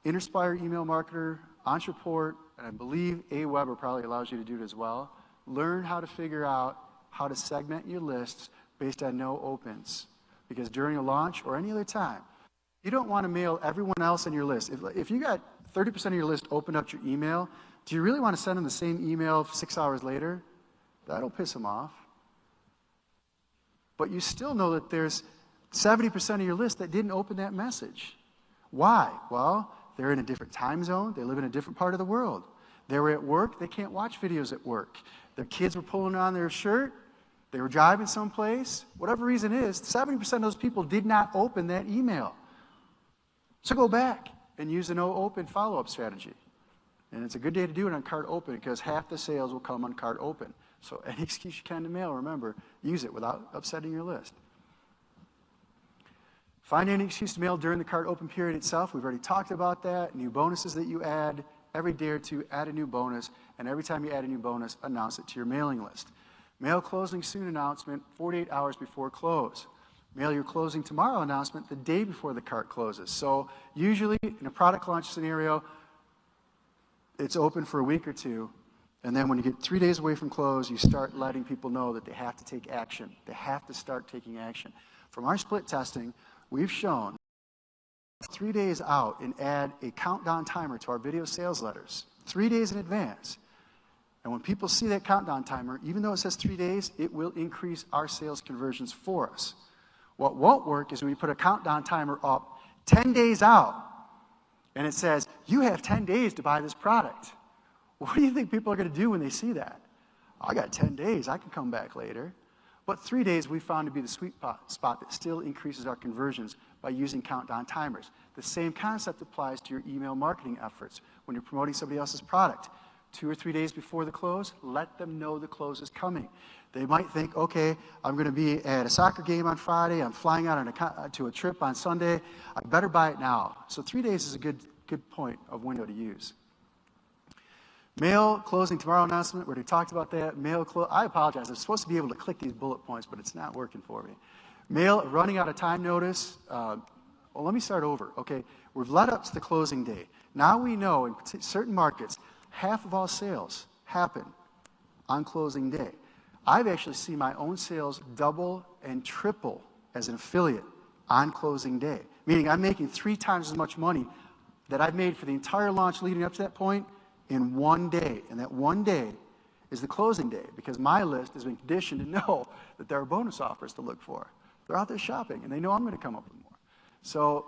A: Interspire Email Marketer, Entreport, and I believe Aweber probably allows you to do it as well, learn how to figure out how to segment your lists based on no opens. Because during a launch or any other time, you don't want to mail everyone else in your list. If you got 30% of your list opened up your email, do you really want to send them the same email 6 hours later? That'll piss them off. But you still know that there's 70% of your list that didn't open that message. Why? Well, they're in a different time zone. They live in a different part of the world. They were at work. They can't watch videos at work. Their kids were pulling on their shirt. They were driving someplace. Whatever reason is, 70% of those people did not open that email. So go back and use the no open follow-up strategy. And it's a good day to do it on cart open because half the sales will come on cart open. So any excuse you can to mail, remember, use it without upsetting your list. Find any excuse to mail during the cart open period itself. We've already talked about that. New bonuses that you add. Every day or two, add a new bonus. And every time you add a new bonus, announce it to your mailing list. Mail closing soon announcement 48 hours before close. Mail your closing tomorrow announcement the day before the cart closes. So usually in a product launch scenario, it's open for a week or two. And then when you get 3 days away from close, you start letting people know that they have to take action. They have to start taking action. From our split testing, we've shown 3 days out and add a countdown timer to our video sales letters, 3 days in advance. And when people see that countdown timer, even though it says 3 days, it will increase our sales conversions for us. What won't work is when you put a countdown timer up 10 days out, and it says, you have 10 days to buy this product. What do you think people are going to do when they see that? I got 10 days, I can come back later. But 3 days we found to be the sweet spot that still increases our conversions by using countdown timers. The same concept applies to your email marketing efforts. When you're promoting somebody else's product, 2 or 3 days before the close, let them know the close is coming. They might think, okay, I'm going to be at a soccer game on Friday, I'm flying out on to a trip on Sunday, I better buy it now. So 3 days is a good point of window to use. Mail closing tomorrow announcement, we already talked about that. I apologize, I'm supposed to be able to click these bullet points, but it's not working for me. Mail running out of time notice. Well, let me start over. Okay, we've led up to the closing day. Now we know in certain markets, half of all sales happen on closing day. I've actually seen my own sales double and triple as an affiliate on closing day, meaning I'm making 3 times as much money that I've made for the entire launch leading up to that point in 1 day. And that 1 day is the closing day because my list has been conditioned to know that there are bonus offers to look for. They're out there shopping and they know I'm going to come up with more. So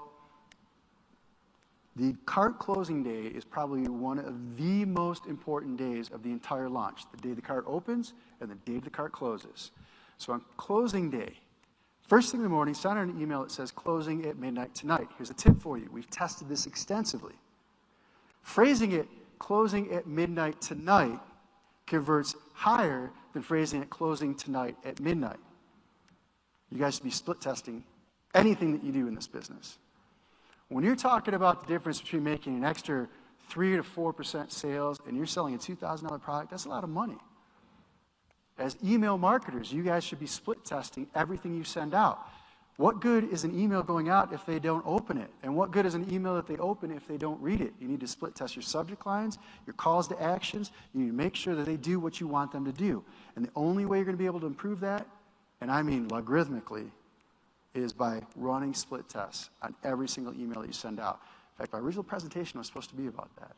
A: the cart closing day is probably one of the most important days of the entire launch, the day the cart opens and the day the cart closes. So on closing day, first thing in the morning, send out an email that says closing at midnight tonight. Here's a tip for you. We've tested this extensively. Phrasing it closing at midnight tonight converts higher than phrasing it closing tonight at midnight. You guys should be split testing anything that you do in this business. When you're talking about the difference between making an extra 3 to 4% sales and you're selling a $2,000 product, that's a lot of money. As email marketers, you guys should be split testing everything you send out. What good is an email going out if they don't open it? And what good is an email that they open if they don't read it? You need to split test your subject lines, your calls to actions. You need to make sure that they do what you want them to do. And the only way you're going to be able to improve that, and I mean logarithmically, is by running split tests on every single email that you send out. In fact, my original presentation was supposed to be about that.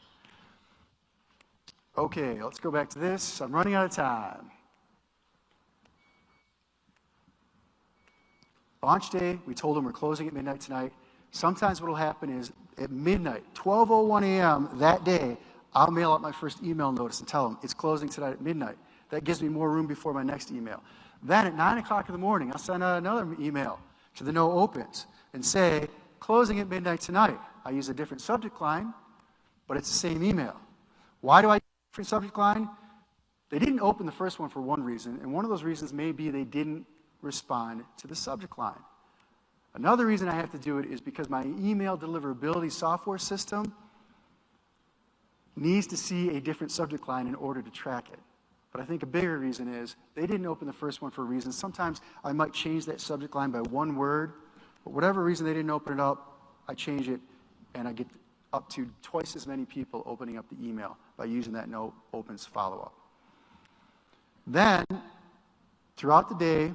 A: Okay, let's go back to this. I'm running out of time. Launch day, we told them we're closing at midnight tonight. Sometimes what will happen is at midnight, 12:01 a.m. that day, I'll mail out my first email notice and tell them it's closing tonight at midnight. That gives me more room before my next email. Then at 9 o'clock in the morning, I'll send out another email to the no opens and say, closing at midnight tonight. I use a different subject line, but it's the same email. Why do I use a different subject line? They didn't open the first one for one reason, and one of those reasons may be they didn't respond to the subject line. Another reason I have to do it is because my email deliverability software system needs to see a different subject line in order to track it. But I think a bigger reason is they didn't open the first one for a reason. Sometimes I might change that subject line by one word, but whatever reason they didn't open it up, I change it, and I get up to twice as many people opening up the email by using that no opens follow-up. Then, throughout the day,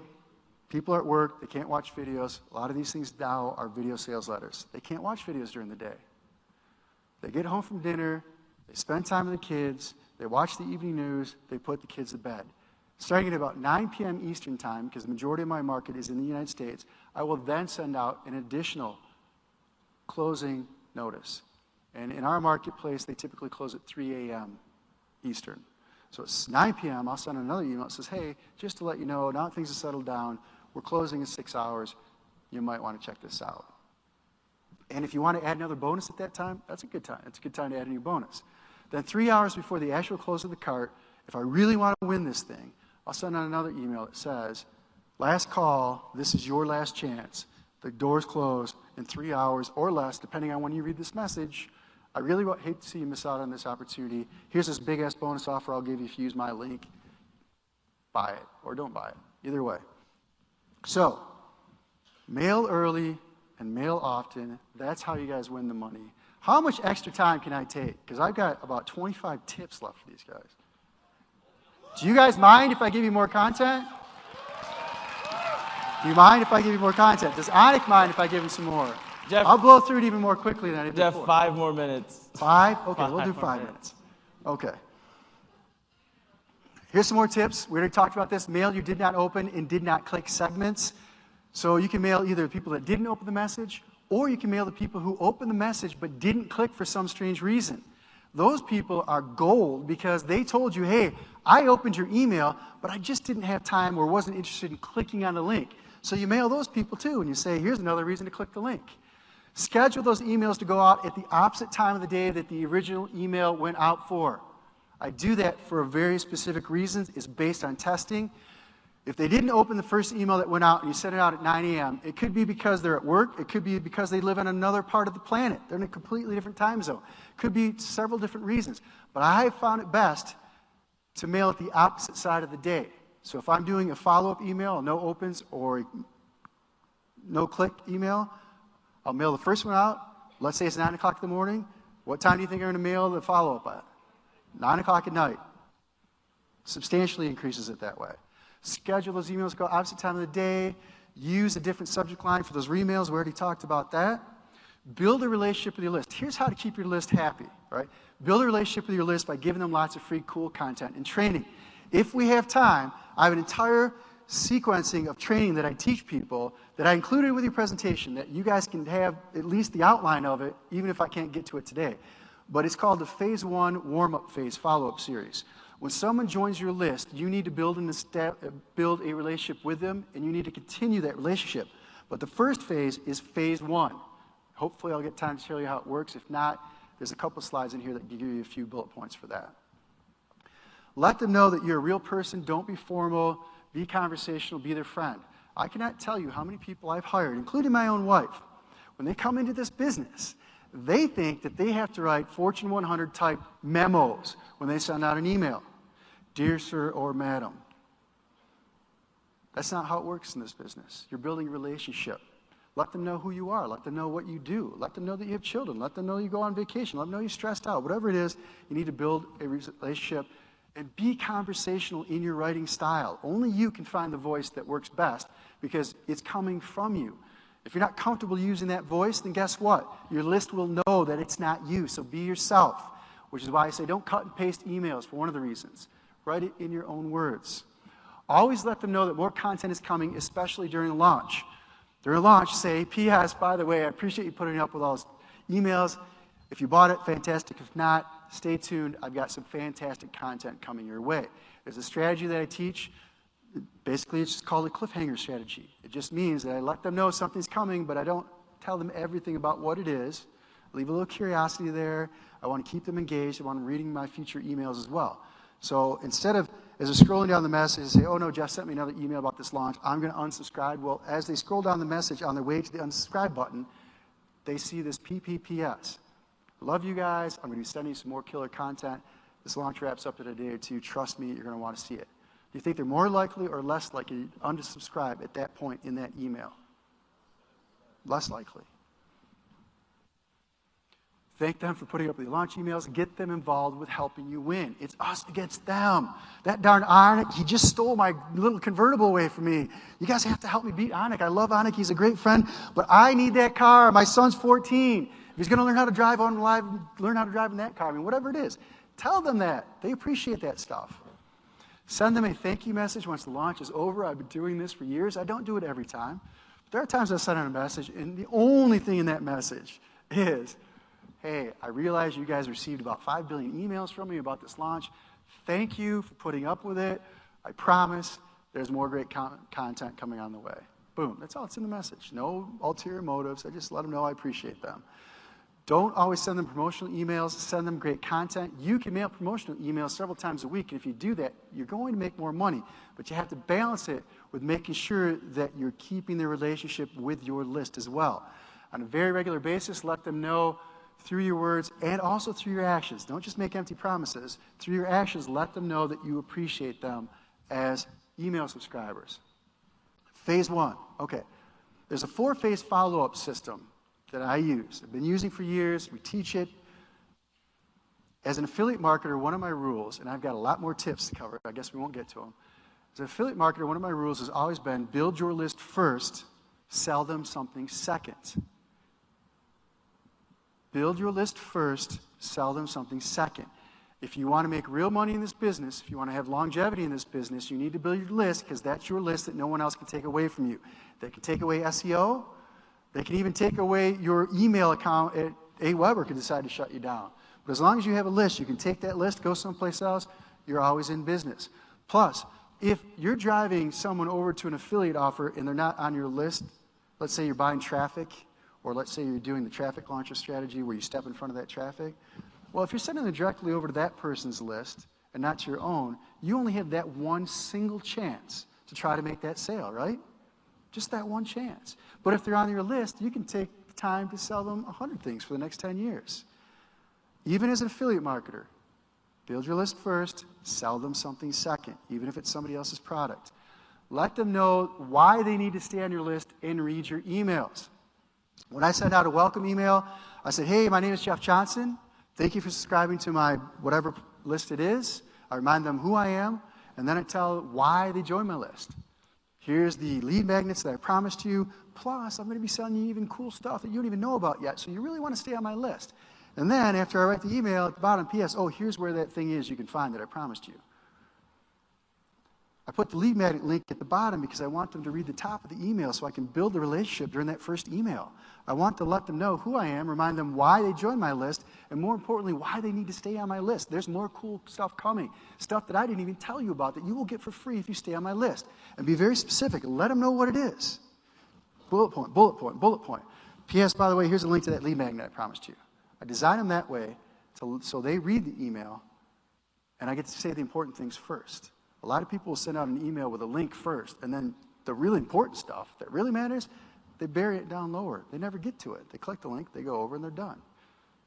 A: people are at work, they can't watch videos. A lot of these things now are video sales letters. They can't watch videos during the day. They get home from dinner, they spend time with the kids, they watch the evening news, they put the kids to bed. Starting at about 9 p.m. Eastern time, because the majority of my market is in the United States, I will then send out an additional closing notice. And in our marketplace, they typically close at 3 a.m. Eastern. So it's 9 p.m., I'll send another email that says, hey, just to let you know, now that things have settled down, we're closing in 6 hours, you might want to check this out. And if you want to add another bonus at that time, that's a good time. It's a good time to add a new bonus. Then 3 hours before the actual close of the cart, if I really want to win this thing, I'll send out another email that says, last call, this is your last chance. The doors close in 3 hours or less, depending on when you read this message. I really hate to see you miss out on this opportunity. Here's this big-ass bonus offer I'll give you if you use my link. Buy it or don't buy it. Either way. So, mail early and mail often. That's how you guys win the money. How much extra time can I take? Because I've got about 25 tips left for these guys. Do you guys mind if I give you more content? Do you mind if I give you more content? Does Anik mind if I give him some more?
C: Jeff,
A: I'll blow through it even more quickly than I did
C: Jeff,
A: before.
C: 5 more minutes.
A: 5? Okay, we'll do 5 minutes. Okay. Here's some more tips. We already talked about this. Mail you did not open and did not click segments. So you can mail either the people that didn't open the message, or you can mail the people who opened the message but didn't click for some strange reason. Those people are gold because they told you, hey, I opened your email, but I just didn't have time or wasn't interested in clicking on the link. So you mail those people too, and you say, here's another reason to click the link. Schedule those emails to go out at the opposite time of the day that the original email went out for. I do that for very specific reasons. It's based on testing. If they didn't open the first email that went out and you sent it out at 9 a.m., it could be because they're at work. It could be because they live on another part of the planet. They're in a completely different time zone. It could be several different reasons. But I have found it best to mail at the opposite side of the day. So if I'm doing a follow-up email, a no opens, or a no click email, I'll mail the first one out. Let's say it's 9 o'clock in the morning. What time do you think I'm going to mail the follow-up at? 9 o'clock at night. Substantially increases it that way. Schedule those emails to go opposite time of the day. Use a different subject line for those emails. We already talked about that. Build a relationship with your list. Here's how to keep your list happy, right? Build a relationship with your list by giving them lots of free, cool content and training. If we have time, I have an entire sequencing of training that I teach people that I included with your presentation that you guys can have at least the outline of it, even if I can't get to it today. But it's called the Phase 1 Warm-Up Phase Follow-Up Series. When someone joins your list, you need to build a relationship with them, and you need to continue that relationship. But the first phase is Phase 1. Hopefully I'll get time to show you how it works. If not, there's a couple slides in here that give you a few bullet points for that. Let them know that you're a real person. Don't be formal. Be conversational. Be their friend. I cannot tell you how many people I've hired, including my own wife. When they come into this business, they think that they have to write Fortune 100 type memos when they send out an email. Dear sir or madam. That's not how it works in this business. You're building a relationship. Let them know who you are. Let them know what you do. Let them know that you have children. Let them know you go on vacation. Let them know you're stressed out. Whatever it is, you need to build a relationship and be conversational in your writing style. Only you can find the voice that works best because it's coming from you. If you're not comfortable using that voice, then guess what? Your list will know that it's not you, so be yourself. which is why I say don't cut and paste emails for one of the reasons. Write it in your own words. Always let them know that more content is coming, especially during launch. During launch, say, P.S., by the way, I appreciate you putting up with all those emails. If you bought it, fantastic. If not, stay tuned. I've got some fantastic content coming your way. There's a strategy that I teach. Basically, it's just called a cliffhanger strategy. It just means that I let them know something's coming, but I don't tell them everything about what it is. Leave a little curiosity there. I want to keep them engaged. I want them reading my future emails as well. So instead of, as they're scrolling down the message, say, oh no, Jeff sent me another email about this launch, I'm going to unsubscribe. Well, as they scroll down the message on their way to the unsubscribe button, they see this PPPS. Love you guys. I'm going to be sending you some more killer content. This launch wraps up in a day or two. Trust me, you're going to want to see it. Do you think they're more likely or less likely to unsubscribe at that point in that email? Less likely. Thank them for putting up the launch emails. Get them involved with helping you win. It's us against them. That darn Anik, he just stole my little convertible away from me. You guys have to help me beat Anik. I love Anik. He's a great friend, but I need that car. My son's 14. If he's going to learn how to drive on live, learn how to drive in that car. I mean, whatever it is. Tell them that. They appreciate that stuff. Send them a thank you message once the launch is over. I've been doing this for years. I don't do it every time. But there are times I send out a message, and the only thing in that message is, hey, I realize you guys received about 5 billion emails from me about this launch. Thank you for putting up with it. I promise there's more great content coming on the way. Boom. That's all that's in the message. No ulterior motives. I just let them know I appreciate them. Don't always send them promotional emails. Send them great content. You can mail promotional emails several times a week. And if you do that, you're going to make more money. But you have to balance it with making sure that you're keeping the relationship with your list as well. On a very regular basis, let them know through your words and also through your actions. Don't just make empty promises. Through your actions, let them know that you appreciate them as email subscribers. Phase 1. Okay. There's a 4-phase follow-up system that I use. I've been using for years. We teach it. As an affiliate marketer, one of my rules, and I've got a lot more tips to cover, I guess we won't get to them. As an affiliate marketer, one of my rules has always been build your list first, sell them something second. Build your list first, sell them something second. If you want to make real money in this business, if you want to have longevity in this business, you need to build your list because that's your list that no one else can take away from you. They can take away SEO. They can even take away your email account at AWeber could decide to shut you down. But as long as you have a list, you can take that list, go someplace else, you're always in business. Plus, if you're driving someone over to an affiliate offer and they're not on your list, let's say you're buying traffic, or let's say you're doing the traffic launcher strategy where you step in front of that traffic. Well, if you're sending them directly over to that person's list and not to your own, you only have that one single chance to try to make that sale, right? Just that one chance. But if they're on your list, you can take the time to sell them 100 things for the next 10 years. Even as an affiliate marketer, build your list first, sell them something second, even if it's somebody else's product. Let them know why they need to stay on your list and read your emails. When I send out a welcome email, I say, hey, my name is Jeff Johnson. Thank you for subscribing to my whatever list it is. I remind them who I am, and then I tell why they joined my list. Here's the lead magnets that I promised you, plus I'm going to be selling you even cool stuff that you don't even know about yet, so you really want to stay on my list. And then after I write the email at the bottom, P.S., oh, here's where that thing is you can find that I promised you. I put the lead magnet link at the bottom because I want them to read the top of the email so I can build the relationship during that first email. I want to let them know who I am, remind them why they joined my list, and more importantly, why they need to stay on my list. There's more cool stuff coming, stuff that I didn't even tell you about that you will get for free if you stay on my list. And be very specific. Let them know what it is. Bullet point, bullet point, bullet point. P.S., by the way, here's a link to that lead magnet I promised you. I design them that way so they read the email, and I get to say the important things first. A lot of people will send out an email with a link first, and then the really important stuff that really matters, they bury it down lower. They never get to it. They click the link, they go over, and they're done.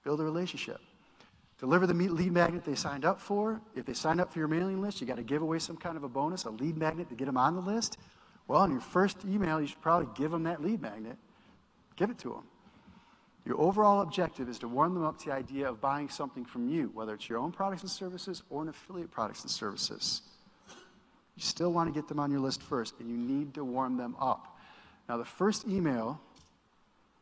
A: Build a relationship. Deliver the lead magnet they signed up for. If they signed up for your mailing list, you got to give away some kind of a bonus, a lead magnet to get them on the list. Well, in your first email, you should probably give them that lead magnet. Give it to them. Your overall objective is to warm them up to the idea of buying something from you, whether it's your own products and services or an affiliate products and services. You still want to get them on your list first, and you need to warm them up. Now, the first email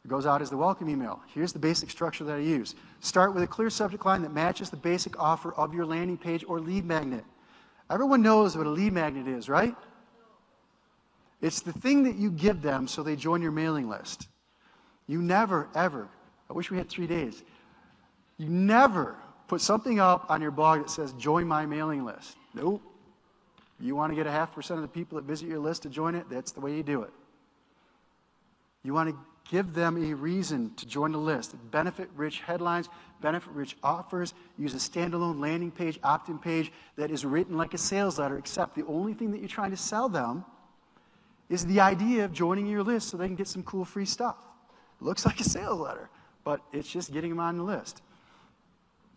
A: It goes out as the welcome email. Here's the basic structure that I use. Start with a clear subject line that matches the basic offer of your landing page or lead magnet. Everyone knows what a lead magnet is, right? It's the thing that you give them so they join your mailing list. You never, ever, I wish we had 3 days, you never put something up on your blog that says, join my mailing list. Nope. You want to get 0.5% of the people that visit your list to join it? That's the way you do it. You want to give them a reason to join the list. Benefit-rich headlines, benefit-rich offers. Use a standalone landing page, opt-in page that is written like a sales letter, except the only thing that you're trying to sell them is the idea of joining your list so they can get some cool free stuff. It looks like a sales letter, but it's just getting them on the list.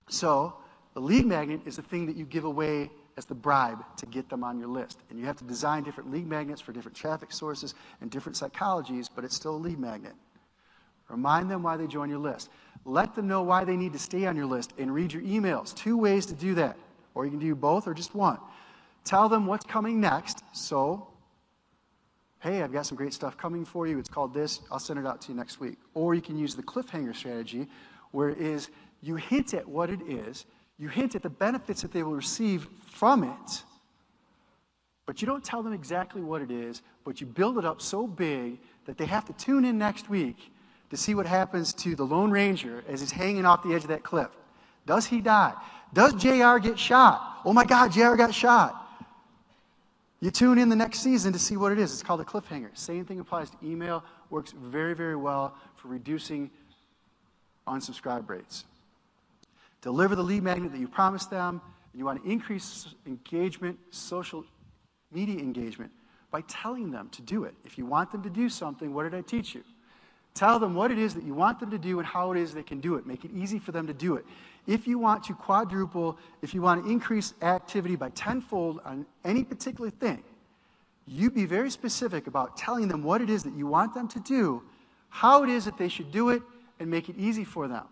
A: So the lead magnet is the thing that you give away as the bribe to get them on your list. And you have to design different lead magnets for different traffic sources and different psychologies, but it's still a lead magnet. Remind them why they join your list. Let them know why they need to stay on your list and read your emails. 2 ways to do that. Or you can do both or just one. Tell them what's coming next. So, hey, I've got some great stuff coming for you. It's called this. I'll send it out to you next week. Or you can use the cliffhanger strategy, where it is you hint at what it is. You hint at the benefits that they will receive from it, but you don't tell them exactly what it is, but you build it up so big that they have to tune in next week to see what happens to the Lone Ranger as he's hanging off the edge of that cliff. Does he die? Does JR get shot? Oh my God, JR got shot. You tune in the next season to see what it is. It's called a cliffhanger. Same thing applies to email. Works very, very well for reducing unsubscribe rates. Deliver the lead magnet that you promised them, and you want to increase engagement, social media engagement, by telling them to do it. If you want them to do something, what did I teach you? Tell them what it is that you want them to do and how it is they can do it. Make it easy for them to do it. If you want to quadruple, if you want to increase activity by tenfold on any particular thing, you be very specific about telling them what it is that you want them to do, how it is that they should do it, and make it easy for them.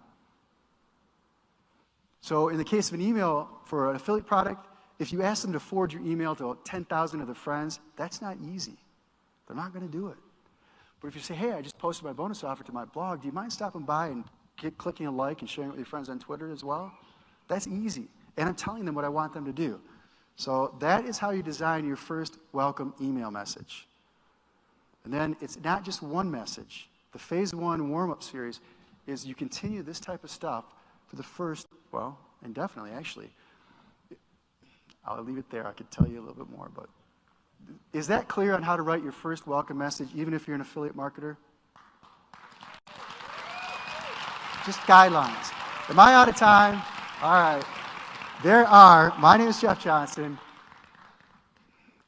A: So in the case of an email for an affiliate product, if you ask them to forward your email to 10,000 of their friends, that's not easy. They're not going to do it. But if you say, hey, I just posted my bonus offer to my blog, do you mind stopping by and clicking a like and sharing it with your friends on Twitter as well? That's easy. And I'm telling them what I want them to do. So that is how you design your first welcome email message. And then it's not just one message. The phase 1 warm-up series is you continue this type of stuff for the first, well, indefinitely, actually. I'll leave it there. I could tell you a little bit more, but is that clear on how to write your first welcome message, even if you're an affiliate marketer? Just guidelines. Am I out of time? All right. My name is Jeff Johnson.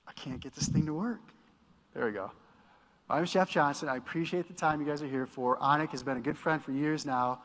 A: I can't get this thing to work. There we go. My name is Jeff Johnson. I appreciate the time you guys are here for. Anik has been a good friend for years now.